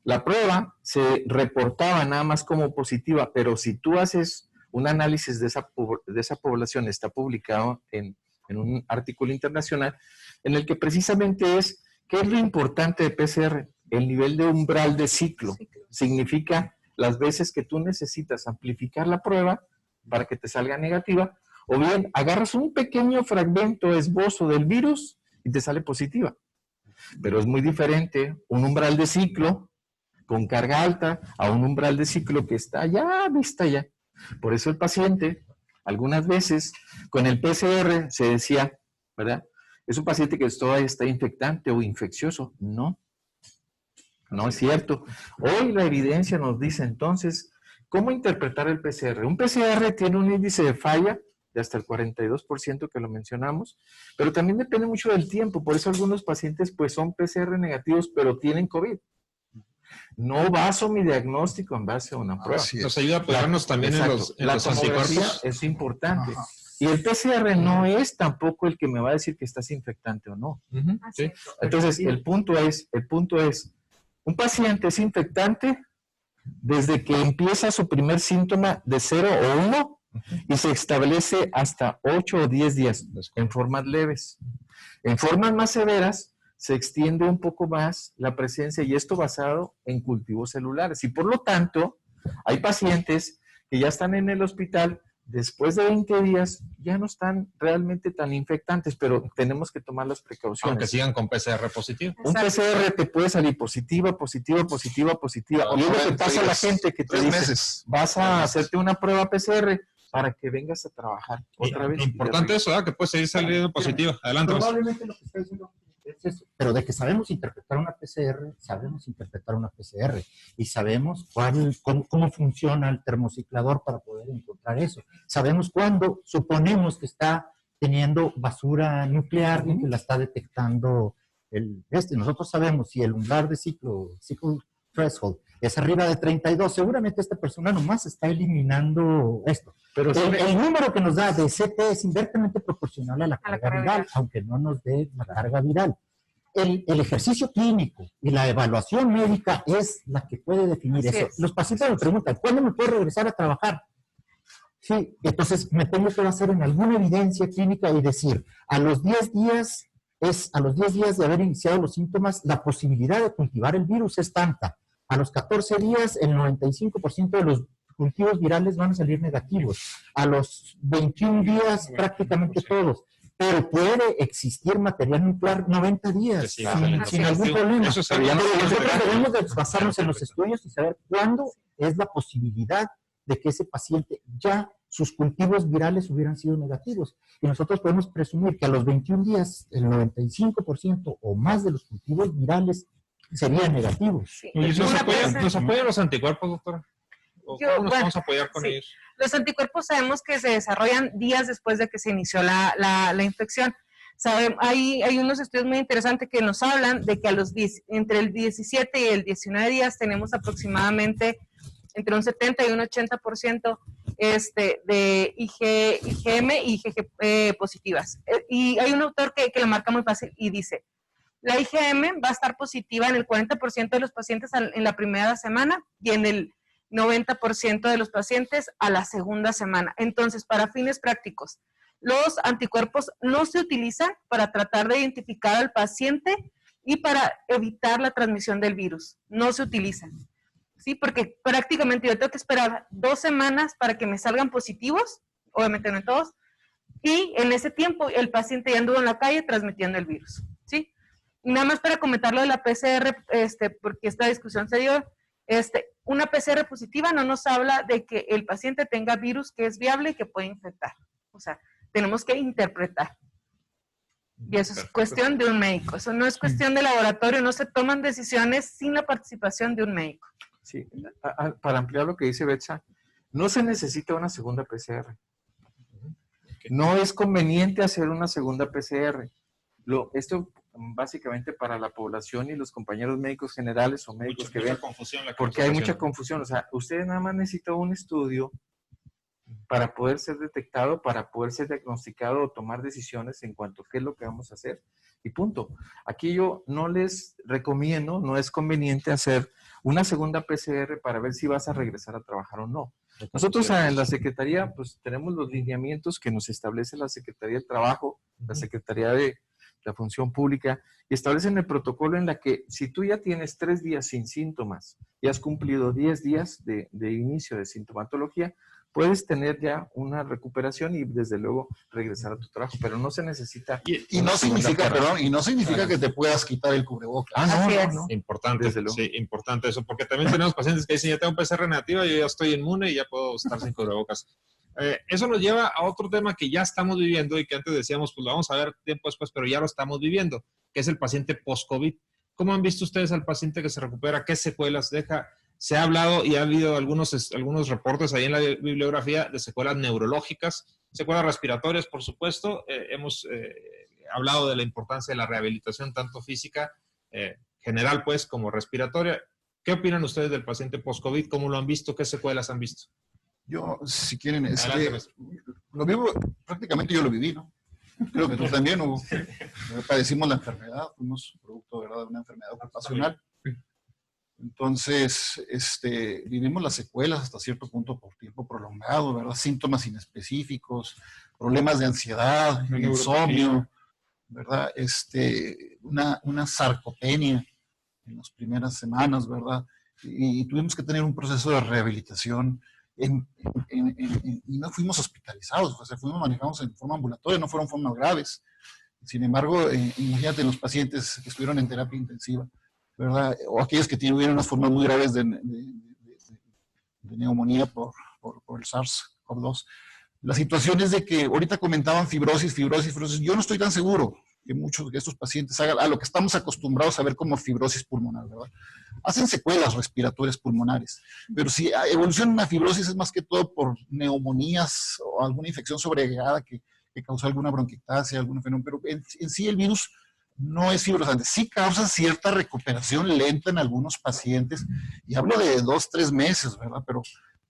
A: La prueba se reportaba nada más como positiva, pero si tú haces un análisis de esa población, está publicado en un artículo internacional, en el que precisamente ¿qué es lo importante de PCR? El nivel de umbral de ciclo. Significa las veces que tú necesitas amplificar la prueba para que te salga negativa, o bien agarras un pequeño fragmento esbozo del virus y te sale positiva. Pero es muy diferente un umbral de ciclo con carga alta a un umbral de ciclo que está ya vista ya. Por eso el paciente, algunas veces, con el PCR se decía, ¿verdad? Es un paciente que todavía está infectante o infeccioso. No, no es cierto. Hoy la evidencia nos dice entonces, ¿cómo interpretar el PCR? Un PCR tiene un índice de falla de hasta el 42% que lo mencionamos, pero también depende mucho del tiempo. Por eso algunos pacientes pues son PCR negativos, pero tienen COVID. No baso mi diagnóstico en base a una prueba.
B: Nos ayuda a apoyarnos también en los anticuerpos.
A: Es importante. Y el PCR no es tampoco el que me va a decir que estás infectante o no.
B: Sí.
A: Entonces, el punto es, un paciente es infectante desde que empieza su primer síntoma de 0 o 1 y se establece hasta 8 o 10 días en formas leves. En formas más severas, se extiende un poco más la presencia, y esto basado en cultivos celulares. Y por lo tanto, hay pacientes que ya están en el hospital, después de 20 días ya no están realmente tan infectantes, pero tenemos que tomar las precauciones.
B: Aunque sigan con PCR positivo.
A: Un PCR te puede salir positiva. Y es lo que pasa a la gente que te dice, vas a hacerte una prueba PCR para que vengas a trabajar otra vez.
B: Importante eso, que puede seguir saliendo positiva. Adelante.
D: Probablemente lo que está diciendo es eso, pero de que sabemos interpretar una PCR y sabemos cómo funciona el termociclador para poder encontrar eso. Sabemos cuándo suponemos que está teniendo basura nuclear y que la está detectando Nosotros sabemos si el umbral de ciclo threshold es arriba de 32, seguramente esta persona nomás está eliminando esto. Pero el número que nos da de CT es inversamente proporcional a la carga viral, aunque no nos dé la carga viral. El ejercicio clínico y la evaluación médica es la que puede definir eso. Los pacientes me preguntan, ¿cuándo me puedo regresar a trabajar? Sí, entonces me tengo que basar en alguna evidencia clínica y decir, a los 10 días de haber iniciado los síntomas, la posibilidad de cultivar el virus es tanta. A los 14 días, el 95% de los cultivos virales van a salir negativos. A los 21 días, prácticamente todos. Pero puede existir material nuclear 90 días sin algún problema. Nosotros debemos de basarnos en los estudios y saber cuándo es la posibilidad de que ese paciente ya sus cultivos virales hubieran sido negativos. Y nosotros podemos presumir que a los 21 días, el 95% o más de los cultivos virales serían negativos.
B: Sí. ¿Nos apoyan los anticuerpos, doctora? ¿Cómo nos vamos a apoyar con ellos?
C: Los anticuerpos sabemos que se desarrollan días después de que se inició la infección. Hay unos estudios muy interesantes que nos hablan de que entre el 17 y el 19 días tenemos aproximadamente entre un 70 y un 80% de IgM y IgG positivas. Y hay un autor que lo marca muy fácil y dice, la IgM va a estar positiva en el 40% de los pacientes en la primera semana y en el 90% de los pacientes a la segunda semana. Entonces, para fines prácticos, los anticuerpos no se utilizan para tratar de identificar al paciente y para evitar la transmisión del virus. No se utilizan. Sí, porque prácticamente yo tengo que esperar 2 semanas para que me salgan positivos, obviamente no en todos, y en ese tiempo el paciente ya anduvo en la calle transmitiendo el virus. ¿Sí? Y nada más para comentar lo de la PCR, porque esta discusión se dio, una PCR positiva no nos habla de que el paciente tenga virus que es viable y que puede infectar. O sea, tenemos que interpretar. Y eso es cuestión de un médico. Eso no es cuestión de laboratorio. No se toman decisiones sin la participación de un médico.
A: Sí, para ampliar lo que dice Betsa, no se necesita una segunda PCR. No es conveniente hacer una segunda PCR. Esto básicamente para la población y los compañeros médicos generales o médicos que ven, porque hay mucha confusión. O sea, usted nada más necesita un estudio para poder ser detectado, para poder ser diagnosticado o tomar decisiones en cuanto a qué es lo que vamos a hacer. Y punto. Aquí yo no les recomiendo, no es conveniente hacer una segunda PCR para ver si vas a regresar a trabajar o no. Nosotros en la Secretaría pues tenemos los lineamientos que nos establece la Secretaría del Trabajo, la Secretaría de la Función Pública, y establecen el protocolo en la que si tú ya tienes 3 días sin síntomas y has cumplido 10 días de inicio de sintomatología, puedes tener ya una recuperación y desde luego regresar a tu trabajo, pero no se necesita.
E: Y no significa que te puedas quitar el cubrebocas.
A: No.
B: Importante, sí, importante eso, porque también tenemos pacientes que dicen, ya tengo PCR negativa, yo ya estoy inmune y ya puedo estar sin cubrebocas. Eso nos lleva a otro tema que ya estamos viviendo y que antes decíamos, pues lo vamos a ver tiempo después, pero ya lo estamos viviendo, que es el paciente post-COVID. ¿Cómo han visto ustedes al paciente que se recupera? ¿Qué secuelas deja? Se ha hablado y ha habido algunos reportes ahí en la bibliografía de secuelas neurológicas, secuelas respiratorias, por supuesto. Hemos hablado de la importancia de la rehabilitación, tanto física, general, pues, como respiratoria. ¿Qué opinan ustedes del paciente post-COVID? ¿Cómo lo han visto? ¿Qué secuelas han visto?
E: Yo, si quieren,
B: Adelante,
E: lo vivo, prácticamente yo lo viví, ¿no? Creo que tú también, Hugo. Padecimos la enfermedad, fuimos producto, ¿verdad?, de una enfermedad ocupacional. Entonces, vivimos las secuelas hasta cierto punto por tiempo prolongado, ¿verdad? Síntomas inespecíficos, problemas de ansiedad, insomnio, ¿verdad? Una sarcopenia en las primeras semanas, ¿verdad? Y tuvimos que tener un proceso de rehabilitación y no fuimos hospitalizados, o sea, fuimos manejados en forma ambulatoria, no fueron formas graves. Sin embargo, imagínate los pacientes que estuvieron en terapia intensiva, ¿verdad? O aquellos que tuvieron unas formas muy graves de neumonía por el SARS-CoV-2. La situación es de que ahorita comentaban fibrosis. Yo no estoy tan seguro que muchos de estos pacientes hagan a lo que estamos acostumbrados a ver como fibrosis pulmonar, ¿verdad? Hacen secuelas respiratorias pulmonares, pero si evoluciona una fibrosis es más que todo por neumonías o alguna infección sobreagregada que causó alguna bronquiectasia, algún fenómeno, pero en sí el virus no es fibrosante, sí causa cierta recuperación lenta en algunos pacientes, y hablo de 2-3 meses, ¿verdad?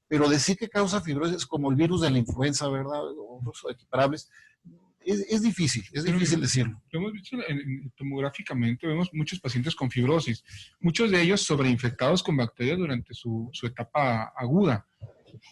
E: Pero decir que causa fibrosis como el virus de la influenza, ¿verdad? O otros equiparables, es difícil decirlo.
F: Lo hemos visto tomográficamente, vemos muchos pacientes con fibrosis, muchos de ellos sobreinfectados con bacterias durante su etapa aguda,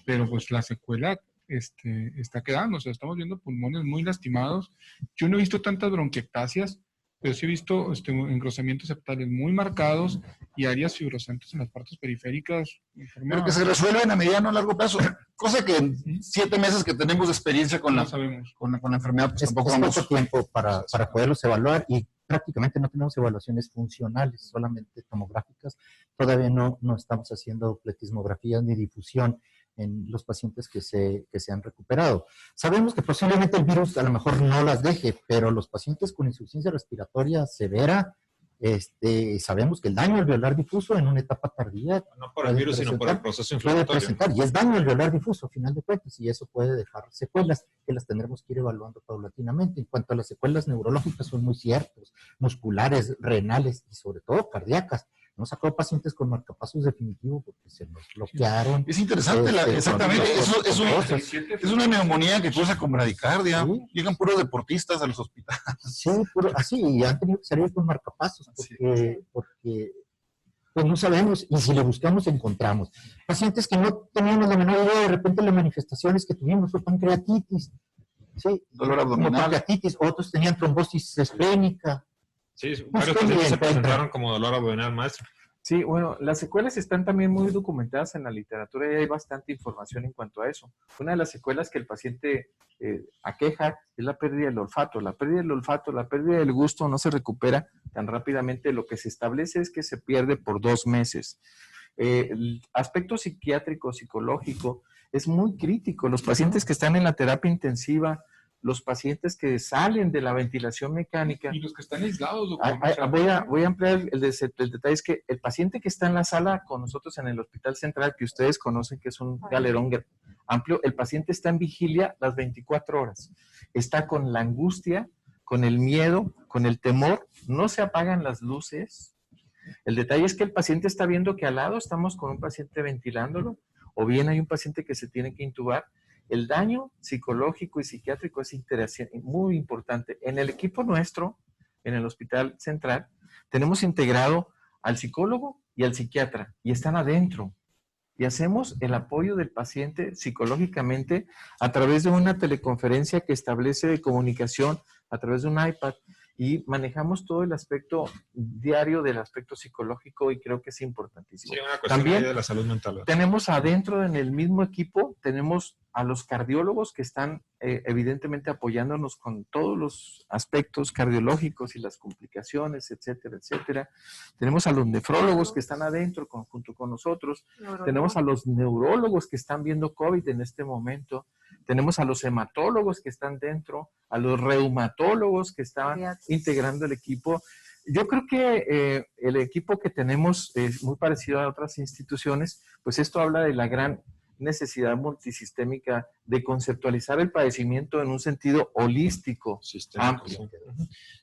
F: pero pues la secuela está quedando, o sea, estamos viendo pulmones muy lastimados. Yo no he visto tantas bronquiectasias, pero sí he visto engrosamientos septales muy marcados y áreas fibrosantes en las partes periféricas.
E: Pero que se resuelven a mediano o largo plazo, cosa que en 7 meses que tenemos de experiencia con la enfermedad, pues tampoco
D: es
E: vamos.
D: poco tiempo para poderlos evaluar, y prácticamente no tenemos evaluaciones funcionales, solamente tomográficas. Todavía no estamos haciendo pletismografía ni difusión en los pacientes que se han recuperado. Sabemos que posiblemente el virus a lo mejor no las deje, pero los pacientes con insuficiencia respiratoria severa, sabemos que el daño alveolar difuso en una etapa tardía
B: no por el virus, sino por el proceso
D: puede
B: inflamatorio.
D: presentar, y es daño alveolar difuso a final de cuentas, y eso puede dejar secuelas que las tendremos que ir evaluando paulatinamente. En cuanto a las secuelas neurológicas, son muy ciertos, musculares, renales y sobre todo cardíacas. Hemos sacado pacientes con marcapasos definitivos porque se nos bloquearon.
E: Es interesante, exactamente, es una neumonía que causa con bradicardia. Sí. Llegan puros deportistas a los hospitales.
D: Sí, así, y han tenido que salir con marcapasos porque pues no sabemos, y si le buscamos encontramos. Pacientes que no teníamos la menor idea, de repente las manifestaciones que tuvimos fue pancreatitis, ¿sí?
E: Dolor abdominal.
D: Pancreatitis, otros tenían trombosis esplénica.
B: Sí, varios pacientes se presentaron como dolor abdominal, maestro.
A: Sí, bueno, las secuelas están también muy documentadas en la literatura y hay bastante información en cuanto a eso. Una de las secuelas que el paciente aqueja es la pérdida del olfato. La pérdida del olfato, la pérdida del gusto no se recupera tan rápidamente. Lo que se establece es que se pierde por 2 meses. El aspecto psiquiátrico, psicológico, es muy crítico. Los pacientes que están en la terapia intensiva, los pacientes que salen de la ventilación mecánica.
F: Y los que están aislados.
A: Voy a ampliar el detalle, es que el paciente que está en la sala con nosotros en el Hospital Central, que ustedes conocen que es un galerón amplio, el paciente está en vigilia las 24 horas. Está con la angustia, con el miedo, con el temor, no se apagan las luces. El detalle es que el paciente está viendo que al lado estamos con un paciente ventilándolo, o bien hay un paciente que se tiene que intubar. El daño psicológico y psiquiátrico es muy importante. En el equipo nuestro, en el Hospital Central, tenemos integrado al psicólogo y al psiquiatra, y están adentro. Y hacemos el apoyo del paciente psicológicamente a través de una teleconferencia que establece comunicación a través de un iPad, y manejamos todo el aspecto diario del aspecto psicológico, y creo que es importantísimo.
B: Sí, una cuestión también de la salud mental.
A: Tenemos adentro en el mismo equipo, tenemos a los cardiólogos que están evidentemente apoyándonos con todos los aspectos cardiológicos y las complicaciones, etcétera, etcétera. Tenemos a los nefrólogos que están adentro junto con nosotros. Tenemos a los neurólogos que están viendo COVID en este momento. Tenemos a los hematólogos que están dentro, a los reumatólogos que estaban integrando el equipo. Yo creo que el equipo que tenemos es muy parecido a otras instituciones, pues esto habla de la gran necesidad multisistémica de conceptualizar el padecimiento en un sentido holístico, amplio.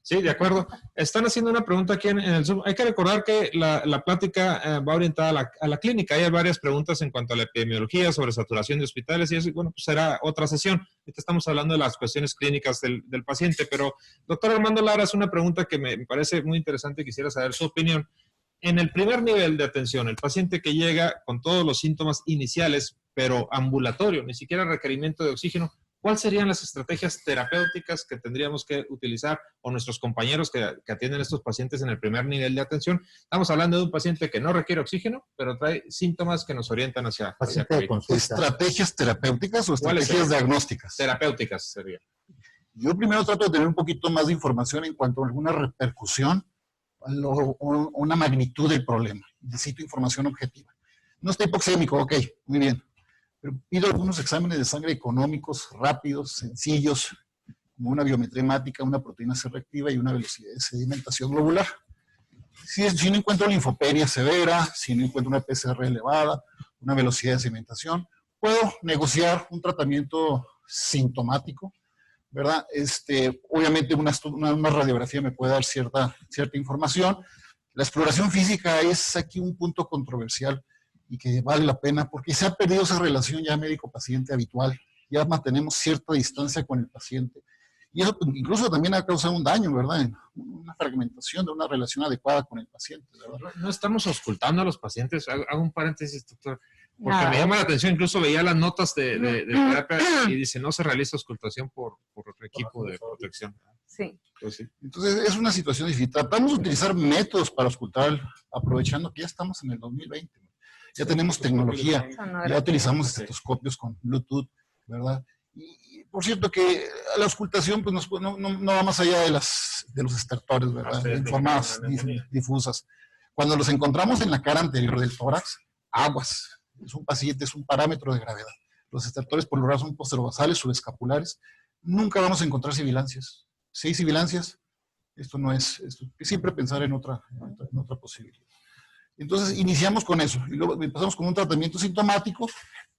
B: Sí, de acuerdo. Están haciendo una pregunta aquí en el Zoom. Hay que recordar que la plática va orientada a la clínica. Hay varias preguntas en cuanto a la epidemiología, sobre saturación de hospitales y eso. Bueno, pues será otra sesión. Ahorita estamos hablando de las cuestiones clínicas del paciente, pero doctor Armando Lara hace una pregunta que me parece muy interesante y quisiera saber su opinión. En el primer nivel de atención, el paciente que llega con todos los síntomas iniciales, pero ambulatorio, ni siquiera requerimiento de oxígeno, ¿cuáles serían las estrategias terapéuticas que tendríamos que utilizar o nuestros compañeros que atienden a estos pacientes en el primer nivel de atención? Estamos hablando de un paciente que no requiere oxígeno, pero trae síntomas que nos orientan hacia
E: ¿Estrategias terapéuticas o estrategias diagnósticas?
B: Terapéuticas sería.
E: Yo primero trato de tener un poquito más de información en cuanto a alguna repercusión o una magnitud del problema. Necesito información objetiva. No está hipoxémico, ok, muy bien. Pero pido algunos exámenes de sangre económicos, rápidos, sencillos, como una biometría hemática, una proteína C reactiva y una velocidad de sedimentación globular. Si no encuentro linfopenia severa, si no encuentro una PCR elevada, una velocidad de sedimentación, puedo negociar un tratamiento sintomático, ¿verdad? Obviamente una radiografía me puede dar cierta información. La exploración física es aquí un punto controversial y que vale la pena porque se ha perdido esa relación ya médico-paciente habitual. Ya mantenemos cierta distancia con el paciente. Y eso incluso también ha causado un daño, ¿verdad? Una fragmentación de una relación adecuada con el paciente, ¿verdad?
B: No estamos auscultando a los pacientes. Hago un paréntesis, doctor, porque me llama la atención. Incluso veía las notas de terapia y dice, no se realiza auscultación por equipo de protección.
C: Sí.
B: Pues sí.
E: Entonces es una situación difícil. Tratamos de utilizar métodos para auscultar, aprovechando que ya estamos en el 2020. Ya tenemos tecnología, ya utilizamos estetoscopios con Bluetooth, ¿verdad? Y por cierto que la auscultación pues no va más allá de los estertores, ¿verdad? De formas difusas. Cuando los encontramos en la cara anterior del tórax, aguas. Es un paciente, es un parámetro de gravedad. Los estertores por lo general son posterobasales, subescapulares. Nunca vamos a encontrar sibilancias. Si hay sibilancias, esto no es, siempre pensar en otra posibilidad. Entonces iniciamos con eso y luego empezamos con un tratamiento sintomático.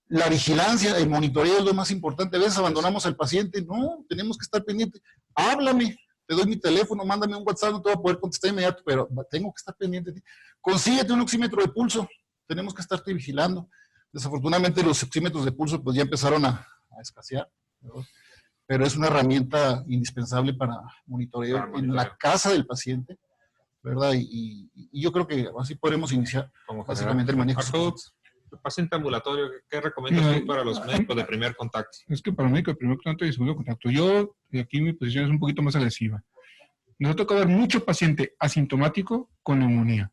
E: La vigilancia, el monitoreo es lo más importante. A veces abandonamos al paciente. No, tenemos que estar pendientes. Háblame, te doy mi teléfono, mándame un WhatsApp, no te voy a poder contestar inmediato, pero tengo que estar pendiente de ti. Consíguete un oxímetro de pulso, tenemos que estarte vigilando. Desafortunadamente los oxímetros de pulso pues ya empezaron a escasear, ¿verdad? Pero es una herramienta indispensable para monitoreo en la casa del paciente, ¿verdad? Y yo creo que así podremos iniciar básicamente el manejo.
B: Paciente ambulatorio, ¿qué recomiendas tú para los médicos de primer contacto?
F: Es que para el médico de primer contacto y segundo contacto, yo aquí mi posición es un poquito más agresiva. Nos ha tocado ver mucho paciente asintomático con neumonía.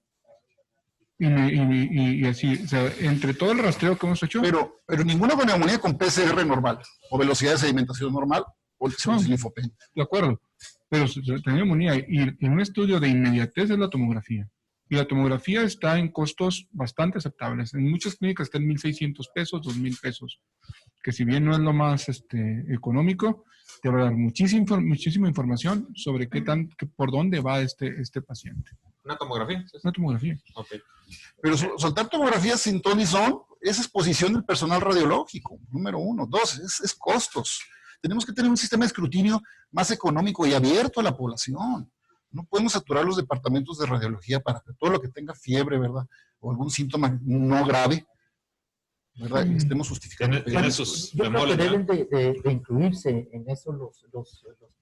F: Y así, o sea, entre todo el rastreo que hemos hecho.
E: Pero ninguno con neumonía con PCR normal, o velocidad de sedimentación normal, o linfopenia.
F: De acuerdo, pero tenía neumonía y en un estudio de inmediatez es la tomografía. Y la tomografía está en costos bastante aceptables. En muchas clínicas está en 1,600 pesos, 2,000 pesos, que si bien no es lo más económico, te va a dar muchísima información sobre por dónde va este paciente.
B: ¿Una tomografía?
F: Una tomografía.
B: Okay.
E: Pero soltar tomografías sin ton ni son es exposición del personal radiológico, número 1. 2, es costos. Tenemos que tener un sistema de escrutinio más económico y abierto a la población. No podemos saturar los departamentos de radiología para que todo lo que tenga fiebre, ¿verdad? O algún síntoma no grave, ¿verdad? Estemos justificando.
D: Yo creo que deben de incluirse en eso los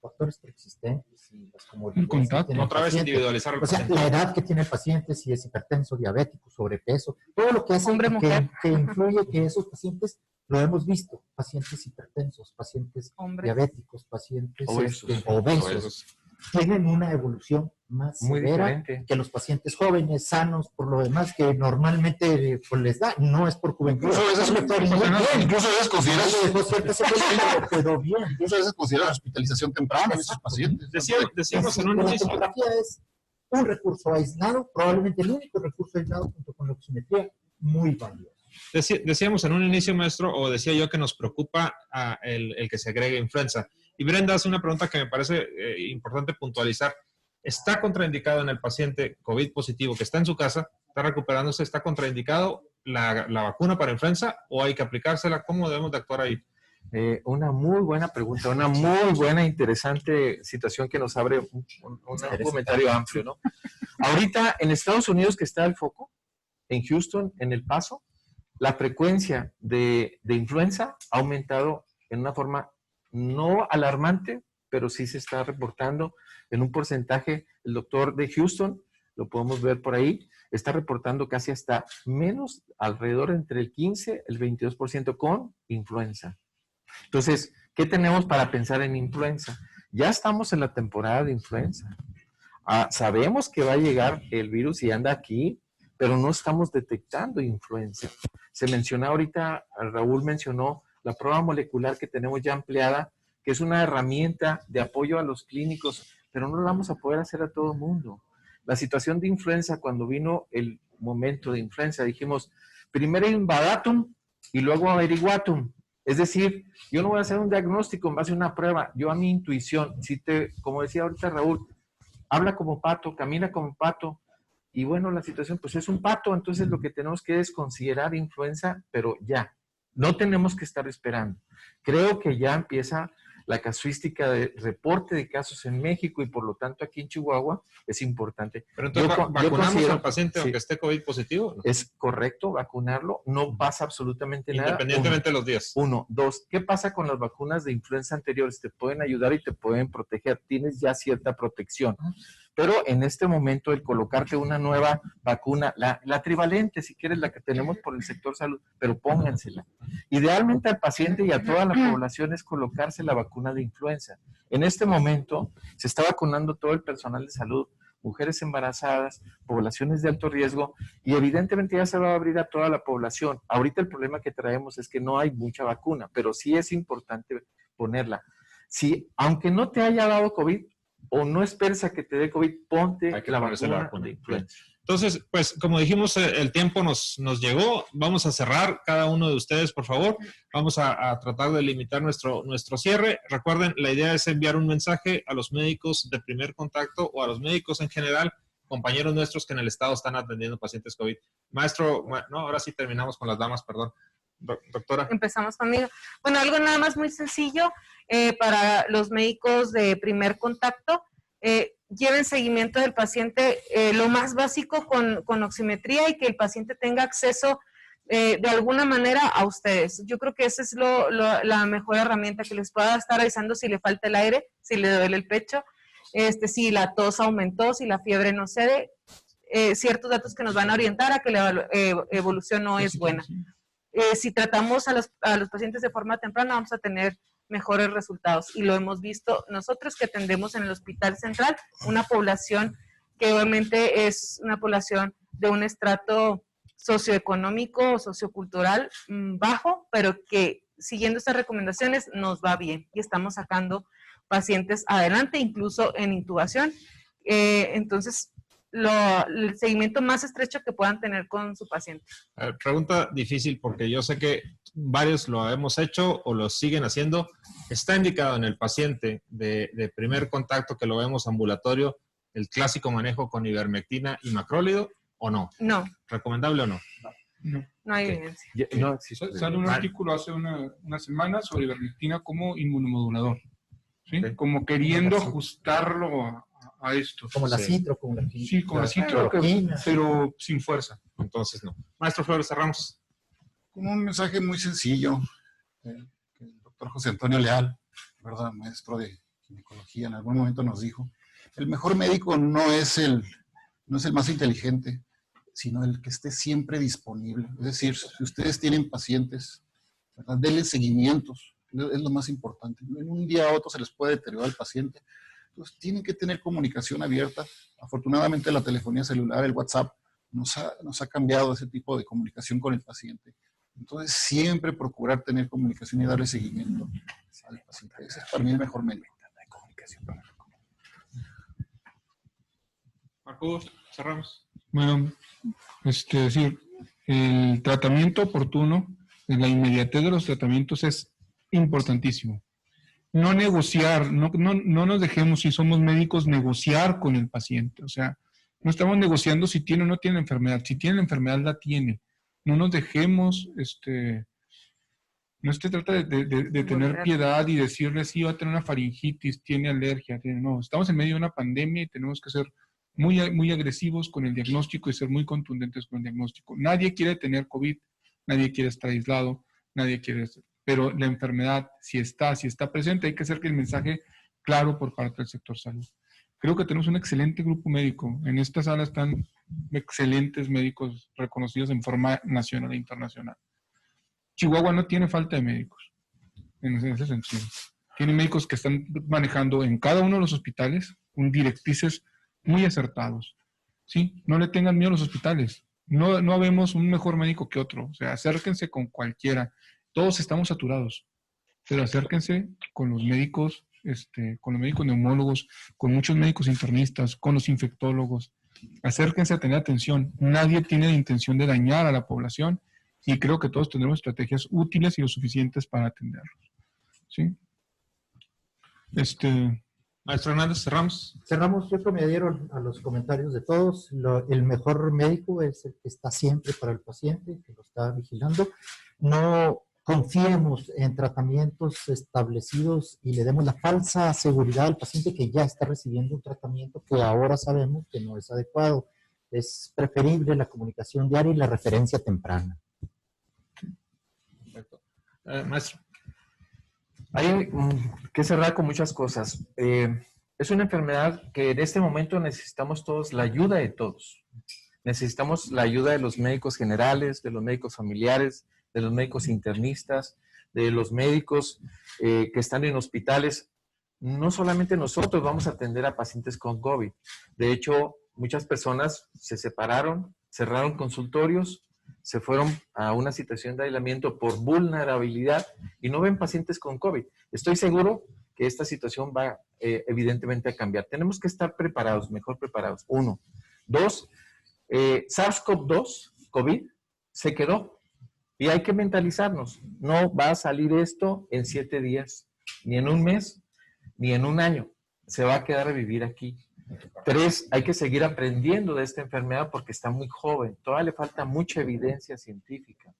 D: factores preexistentes y las comodidades.
B: Contacto. Otra vez individualizar al
D: paciente. O sea, la edad que tiene el paciente, si es hipertenso, diabético, sobrepeso, todo lo que hace que influye que esos pacientes, lo hemos visto, pacientes hipertensos, pacientes diabéticos, pacientes obesos. Tienen una evolución más muy severa diferente que los pacientes jóvenes, sanos, por lo demás, que normalmente pues, les da, no es por juventud.
E: Incluso a veces consideran hospitalización temprana en esos pacientes.
B: Decíamos en un inicio.
D: La tomografía es un recurso aislado, probablemente el único recurso aislado junto con la oximetría, muy valioso.
B: Decíamos en un inicio, maestro, o decía yo que nos preocupa el que se agregue influenza. Y Brenda hace una pregunta que me parece importante puntualizar. ¿Está contraindicado en el paciente COVID positivo que está en su casa, está recuperándose, está contraindicado la vacuna para influenza o hay que aplicársela? ¿Cómo debemos de actuar ahí?
A: Una muy buena pregunta, una muy buena, interesante situación que nos abre un comentario amplio, ¿no? Ahorita en Estados Unidos, que está el foco, en Houston, en El Paso, la frecuencia de influenza ha aumentado en una forma no alarmante, pero sí se está reportando en un porcentaje. El doctor de Houston, lo podemos ver por ahí, está reportando casi hasta menos, alrededor entre el 15 y el 22% con influenza. Entonces, ¿qué tenemos para pensar en influenza? Ya estamos en la temporada de influenza. Sabemos que va a llegar el virus y anda aquí, pero no estamos detectando influenza. Se menciona ahorita, Raúl mencionó la prueba molecular que tenemos ya empleada, que es una herramienta de apoyo a los clínicos, pero no lo vamos a poder hacer a todo el mundo. La situación de influenza, cuando vino el momento de influenza, dijimos, primero invadatum y luego averiguatum. Es decir, yo no voy a hacer un diagnóstico en base a una prueba, yo a mi intuición, como decía ahorita Raúl, habla como pato, camina como pato, y bueno, la situación pues es un pato, entonces lo que tenemos que es considerar influenza, pero ya, no tenemos que estar esperando. Creo que ya empieza la casuística de reporte de casos en México y por lo tanto aquí en Chihuahua es importante.
B: Pero entonces, ¿vacunamos al paciente aunque esté COVID positivo? ¿No?
A: Es correcto vacunarlo, no pasa absolutamente nada.
B: Independientemente de los días.
A: 1, 2, ¿qué pasa con las vacunas de influenza anteriores? Te pueden ayudar y te pueden proteger, tienes ya cierta protección. Pero en este momento el colocarte una nueva vacuna, la trivalente, si quieres, la que tenemos por el sector salud, pero póngansela. Idealmente al paciente y a toda la población es colocarse la vacuna de influenza. En este momento se está vacunando todo el personal de salud, mujeres embarazadas, poblaciones de alto riesgo, y evidentemente ya se va a abrir a toda la población. Ahorita el problema que traemos es que no hay mucha vacuna, pero sí es importante ponerla. Si, aunque no te haya dado COVID, o no esperes a que te dé COVID, ponte la vacuna de influenza.
B: Entonces, pues, como dijimos, el tiempo nos llegó. Vamos a cerrar cada uno de ustedes, por favor. Vamos a tratar de limitar nuestro cierre. Recuerden, la idea es enviar un mensaje a los médicos de primer contacto o a los médicos en general, compañeros nuestros que en el estado están atendiendo pacientes COVID. Maestro, no, ahora sí terminamos con las damas, perdón. Doctora.
C: Empezamos conmigo. Bueno, algo nada más muy sencillo para los médicos de primer contacto. Lleven seguimiento del paciente, lo más básico con oximetría y que el paciente tenga acceso de alguna manera a ustedes. Yo creo que esa es la mejor herramienta, que les pueda estar avisando si le falta el aire, si le duele el pecho, si la tos aumentó, si la fiebre no cede, ciertos datos que nos van a orientar a que la evolución no es buena. Si tratamos a los pacientes de forma temprana, vamos a tener mejores resultados. Y lo hemos visto nosotros que atendemos en el Hospital Central, una población que obviamente es una población de un estrato socioeconómico o sociocultural bajo, pero que siguiendo estas recomendaciones nos va bien y estamos sacando pacientes adelante, incluso en intubación. Entonces, el seguimiento más estrecho que puedan tener con su paciente.
B: Pregunta difícil porque yo sé que varios lo hemos hecho o lo siguen haciendo. ¿Está indicado en el paciente de primer contacto que lo vemos ambulatorio el clásico manejo con ivermectina y macrólido o no?
C: No.
B: ¿Recomendable o no?
C: No hay evidencia.
A: No,
F: Sale un artículo hace una semana sobre ivermectina como inmunomodulador, ¿sí? Como queriendo ajustarlo a esto.
D: Como la citro, como la
F: Sí, como la citro, pero sin fuerza.
B: Entonces no. Maestro Flores, cerramos.
E: Como un mensaje muy sencillo, que el doctor José Antonio Leal, ¿verdad? Maestro de ginecología, en algún momento nos dijo, el mejor médico no es el más inteligente, sino el que esté siempre disponible. Es decir, si ustedes tienen pacientes, ¿verdad? Denle seguimientos, es lo más importante. En un día a otro se les puede deteriorar el paciente. Entonces, tienen que tener comunicación abierta. Afortunadamente, la telefonía celular, el WhatsApp, nos ha cambiado ese tipo de comunicación con el paciente. Entonces, siempre procurar tener comunicación y darle seguimiento al paciente. Ese es para mí el mejor médico.
B: Marcos, cerramos.
F: Bueno, decir, el tratamiento oportuno, la inmediatez de los tratamientos es importantísimo. no negociar, no nos dejemos, si somos médicos, negociar con el paciente. O sea, no estamos negociando si tiene o no tiene la enfermedad. Si tiene la enfermedad, la tiene. No nos dejemos, no se trata de tener piedad y decirle si va a tener una faringitis, tiene alergia. No, estamos en medio de una pandemia y tenemos que ser muy, muy agresivos con el diagnóstico y ser muy contundentes con el diagnóstico. Nadie quiere tener COVID, nadie quiere estar aislado, nadie quiere... Pero la enfermedad, si está presente, hay que hacer que el mensaje claro por parte del sector salud. Creo que tenemos un excelente grupo médico. En esta sala están excelentes médicos reconocidos en forma nacional e internacional. Chihuahua no tiene falta de médicos, en ese sentido. Tiene médicos que están manejando en cada uno de los hospitales directrices muy acertados. ¿Sí? No le tengan miedo a los hospitales. No vemos un mejor médico que otro. O sea, acérquense con cualquiera. Todos estamos saturados, pero acérquense con los médicos, con los médicos neumólogos, con muchos médicos internistas, con los infectólogos. Acérquense a tener atención. Nadie tiene la intención de dañar a la población y creo que todos tendremos estrategias útiles y lo suficientes para atenderlos. ¿Sí?
B: Maestro Hernández, cerramos.
D: Cerramos, yo creo me adhiero a los comentarios de todos. El mejor médico es el que está siempre para el paciente, que lo está vigilando. No confiemos en tratamientos establecidos y le demos la falsa seguridad al paciente que ya está recibiendo un tratamiento que ahora sabemos que no es adecuado. Es preferible la comunicación diaria y la referencia temprana.
B: Perfecto. Maestro.
A: Hay que cerrar con muchas cosas. Es una enfermedad que en este momento necesitamos todos la ayuda de todos. Necesitamos la ayuda de los médicos generales, de los médicos familiares, de los médicos internistas, de los médicos que están en hospitales. No solamente nosotros vamos a atender a pacientes con COVID. De hecho, muchas personas se separaron, cerraron consultorios, se fueron a una situación de aislamiento por vulnerabilidad y no ven pacientes con COVID. Estoy seguro que esta situación va evidentemente a cambiar. Tenemos que estar preparados, mejor preparados. 1. 2, SARS-CoV-2, COVID, se quedó. Y hay que mentalizarnos. No va a salir esto en 7 días, ni en un mes, ni en un año. Se va a quedar a vivir aquí. 3, hay que seguir aprendiendo de esta enfermedad porque está muy joven. Todavía le falta mucha evidencia científica.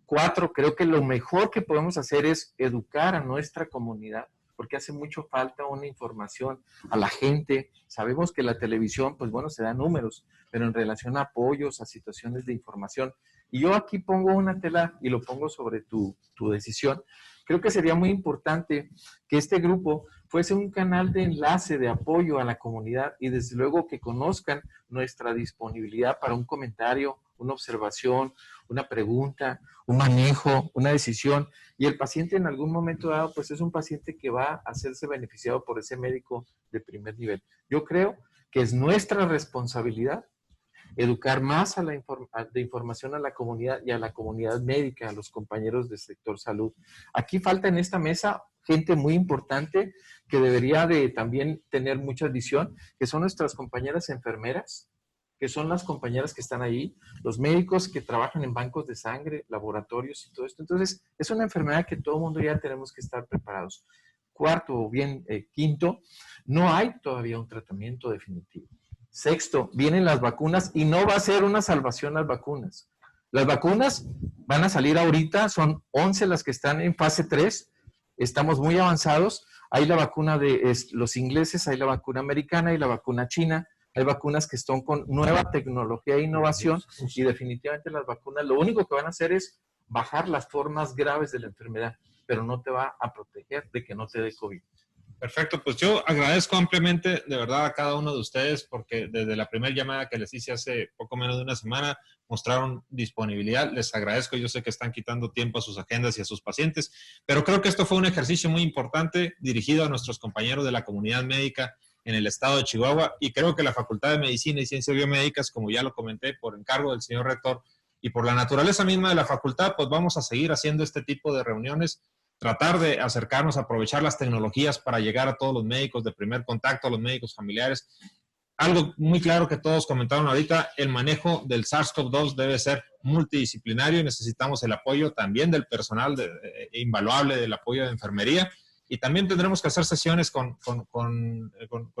A: 4, creo que lo mejor que podemos hacer es educar a nuestra comunidad, porque hace mucho falta una información a la gente. Sabemos que la televisión, pues bueno, se da números, pero en relación a apoyos, a situaciones de información. Y yo aquí pongo una tela y lo pongo sobre tu decisión. Creo que sería muy importante que este grupo fuese un canal de enlace, de apoyo a la comunidad y desde luego que conozcan nuestra disponibilidad para un comentario, una observación, una pregunta, un manejo, una decisión. Y el paciente en algún momento dado, pues es un paciente que va a hacerse beneficiado por ese médico de primer nivel. Yo creo que es nuestra responsabilidad educar más de información a la comunidad y a la comunidad médica, a los compañeros del sector salud. Aquí falta en esta mesa gente muy importante que debería de también tener mucha visión, que son nuestras compañeras enfermeras, que son las compañeras que están ahí, los médicos que trabajan en bancos de sangre, laboratorios y todo esto. Entonces, es una enfermedad que todo el mundo ya tenemos que estar preparados. 4 o bien 5, no hay todavía un tratamiento definitivo. 6, vienen las vacunas y no va a ser una salvación las vacunas. Las vacunas van a salir ahorita, son 11 las que están en fase 3, estamos muy avanzados. Hay la vacuna de los ingleses, hay la vacuna americana y la vacuna china. Hay vacunas que están con nueva tecnología e innovación y definitivamente las vacunas lo único que van a hacer es bajar las formas graves de la enfermedad, pero no te va a proteger de que no te dé COVID.
B: Perfecto, pues yo agradezco ampliamente de verdad a cada uno de ustedes porque desde la primera llamada que les hice hace poco menos de una semana mostraron disponibilidad, les agradezco, yo sé que están quitando tiempo a sus agendas y a sus pacientes, pero creo que esto fue un ejercicio muy importante dirigido a nuestros compañeros de la comunidad médica en el estado de Chihuahua y creo que la Facultad de Medicina y Ciencias Biomédicas, como ya lo comenté, por encargo del señor rector y por la naturaleza misma de la facultad, pues vamos a seguir haciendo este tipo de reuniones, tratar de acercarnos, aprovechar las tecnologías para llegar a todos los médicos de primer contacto, a los médicos familiares. Algo muy claro que todos comentaron ahorita, el manejo del SARS-CoV-2 debe ser multidisciplinario y necesitamos el apoyo también del personal invaluable, del apoyo de enfermería. y también tendremos que hacer sesiones con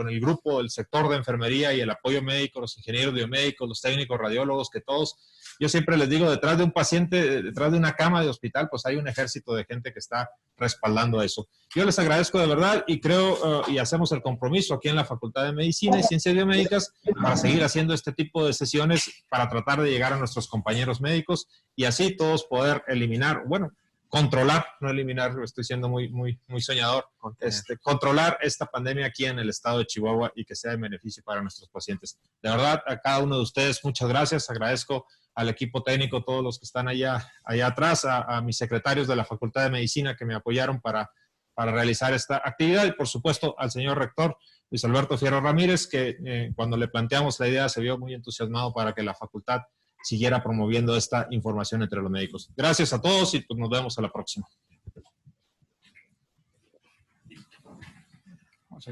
B: el grupo, el sector de enfermería y el apoyo médico, los ingenieros biomédicos, los técnicos radiólogos, que todos, yo siempre les digo, detrás de un paciente, detrás de una cama de hospital, pues hay un ejército de gente que está respaldando eso. Yo les agradezco de verdad y creo y hacemos el compromiso aquí en la Facultad de Medicina y Ciencias Biomédicas para seguir haciendo este tipo de sesiones para tratar de llegar a nuestros compañeros médicos y así todos poder eliminar, bueno, controlar, no eliminar, estoy siendo muy soñador, controlar esta pandemia aquí en el estado de Chihuahua y que sea de beneficio para nuestros pacientes. De verdad, a cada uno de ustedes, muchas gracias. Agradezco al equipo técnico, todos los que están allá atrás, a mis secretarios de la Facultad de Medicina que me apoyaron para realizar esta actividad y, por supuesto, al señor rector, Luis Alberto Fierro Ramírez, que cuando le planteamos la idea se vio muy entusiasmado para que la facultad siguiera promoviendo esta información entre los médicos. Gracias a todos y pues nos vemos a la próxima.
F: Vamos a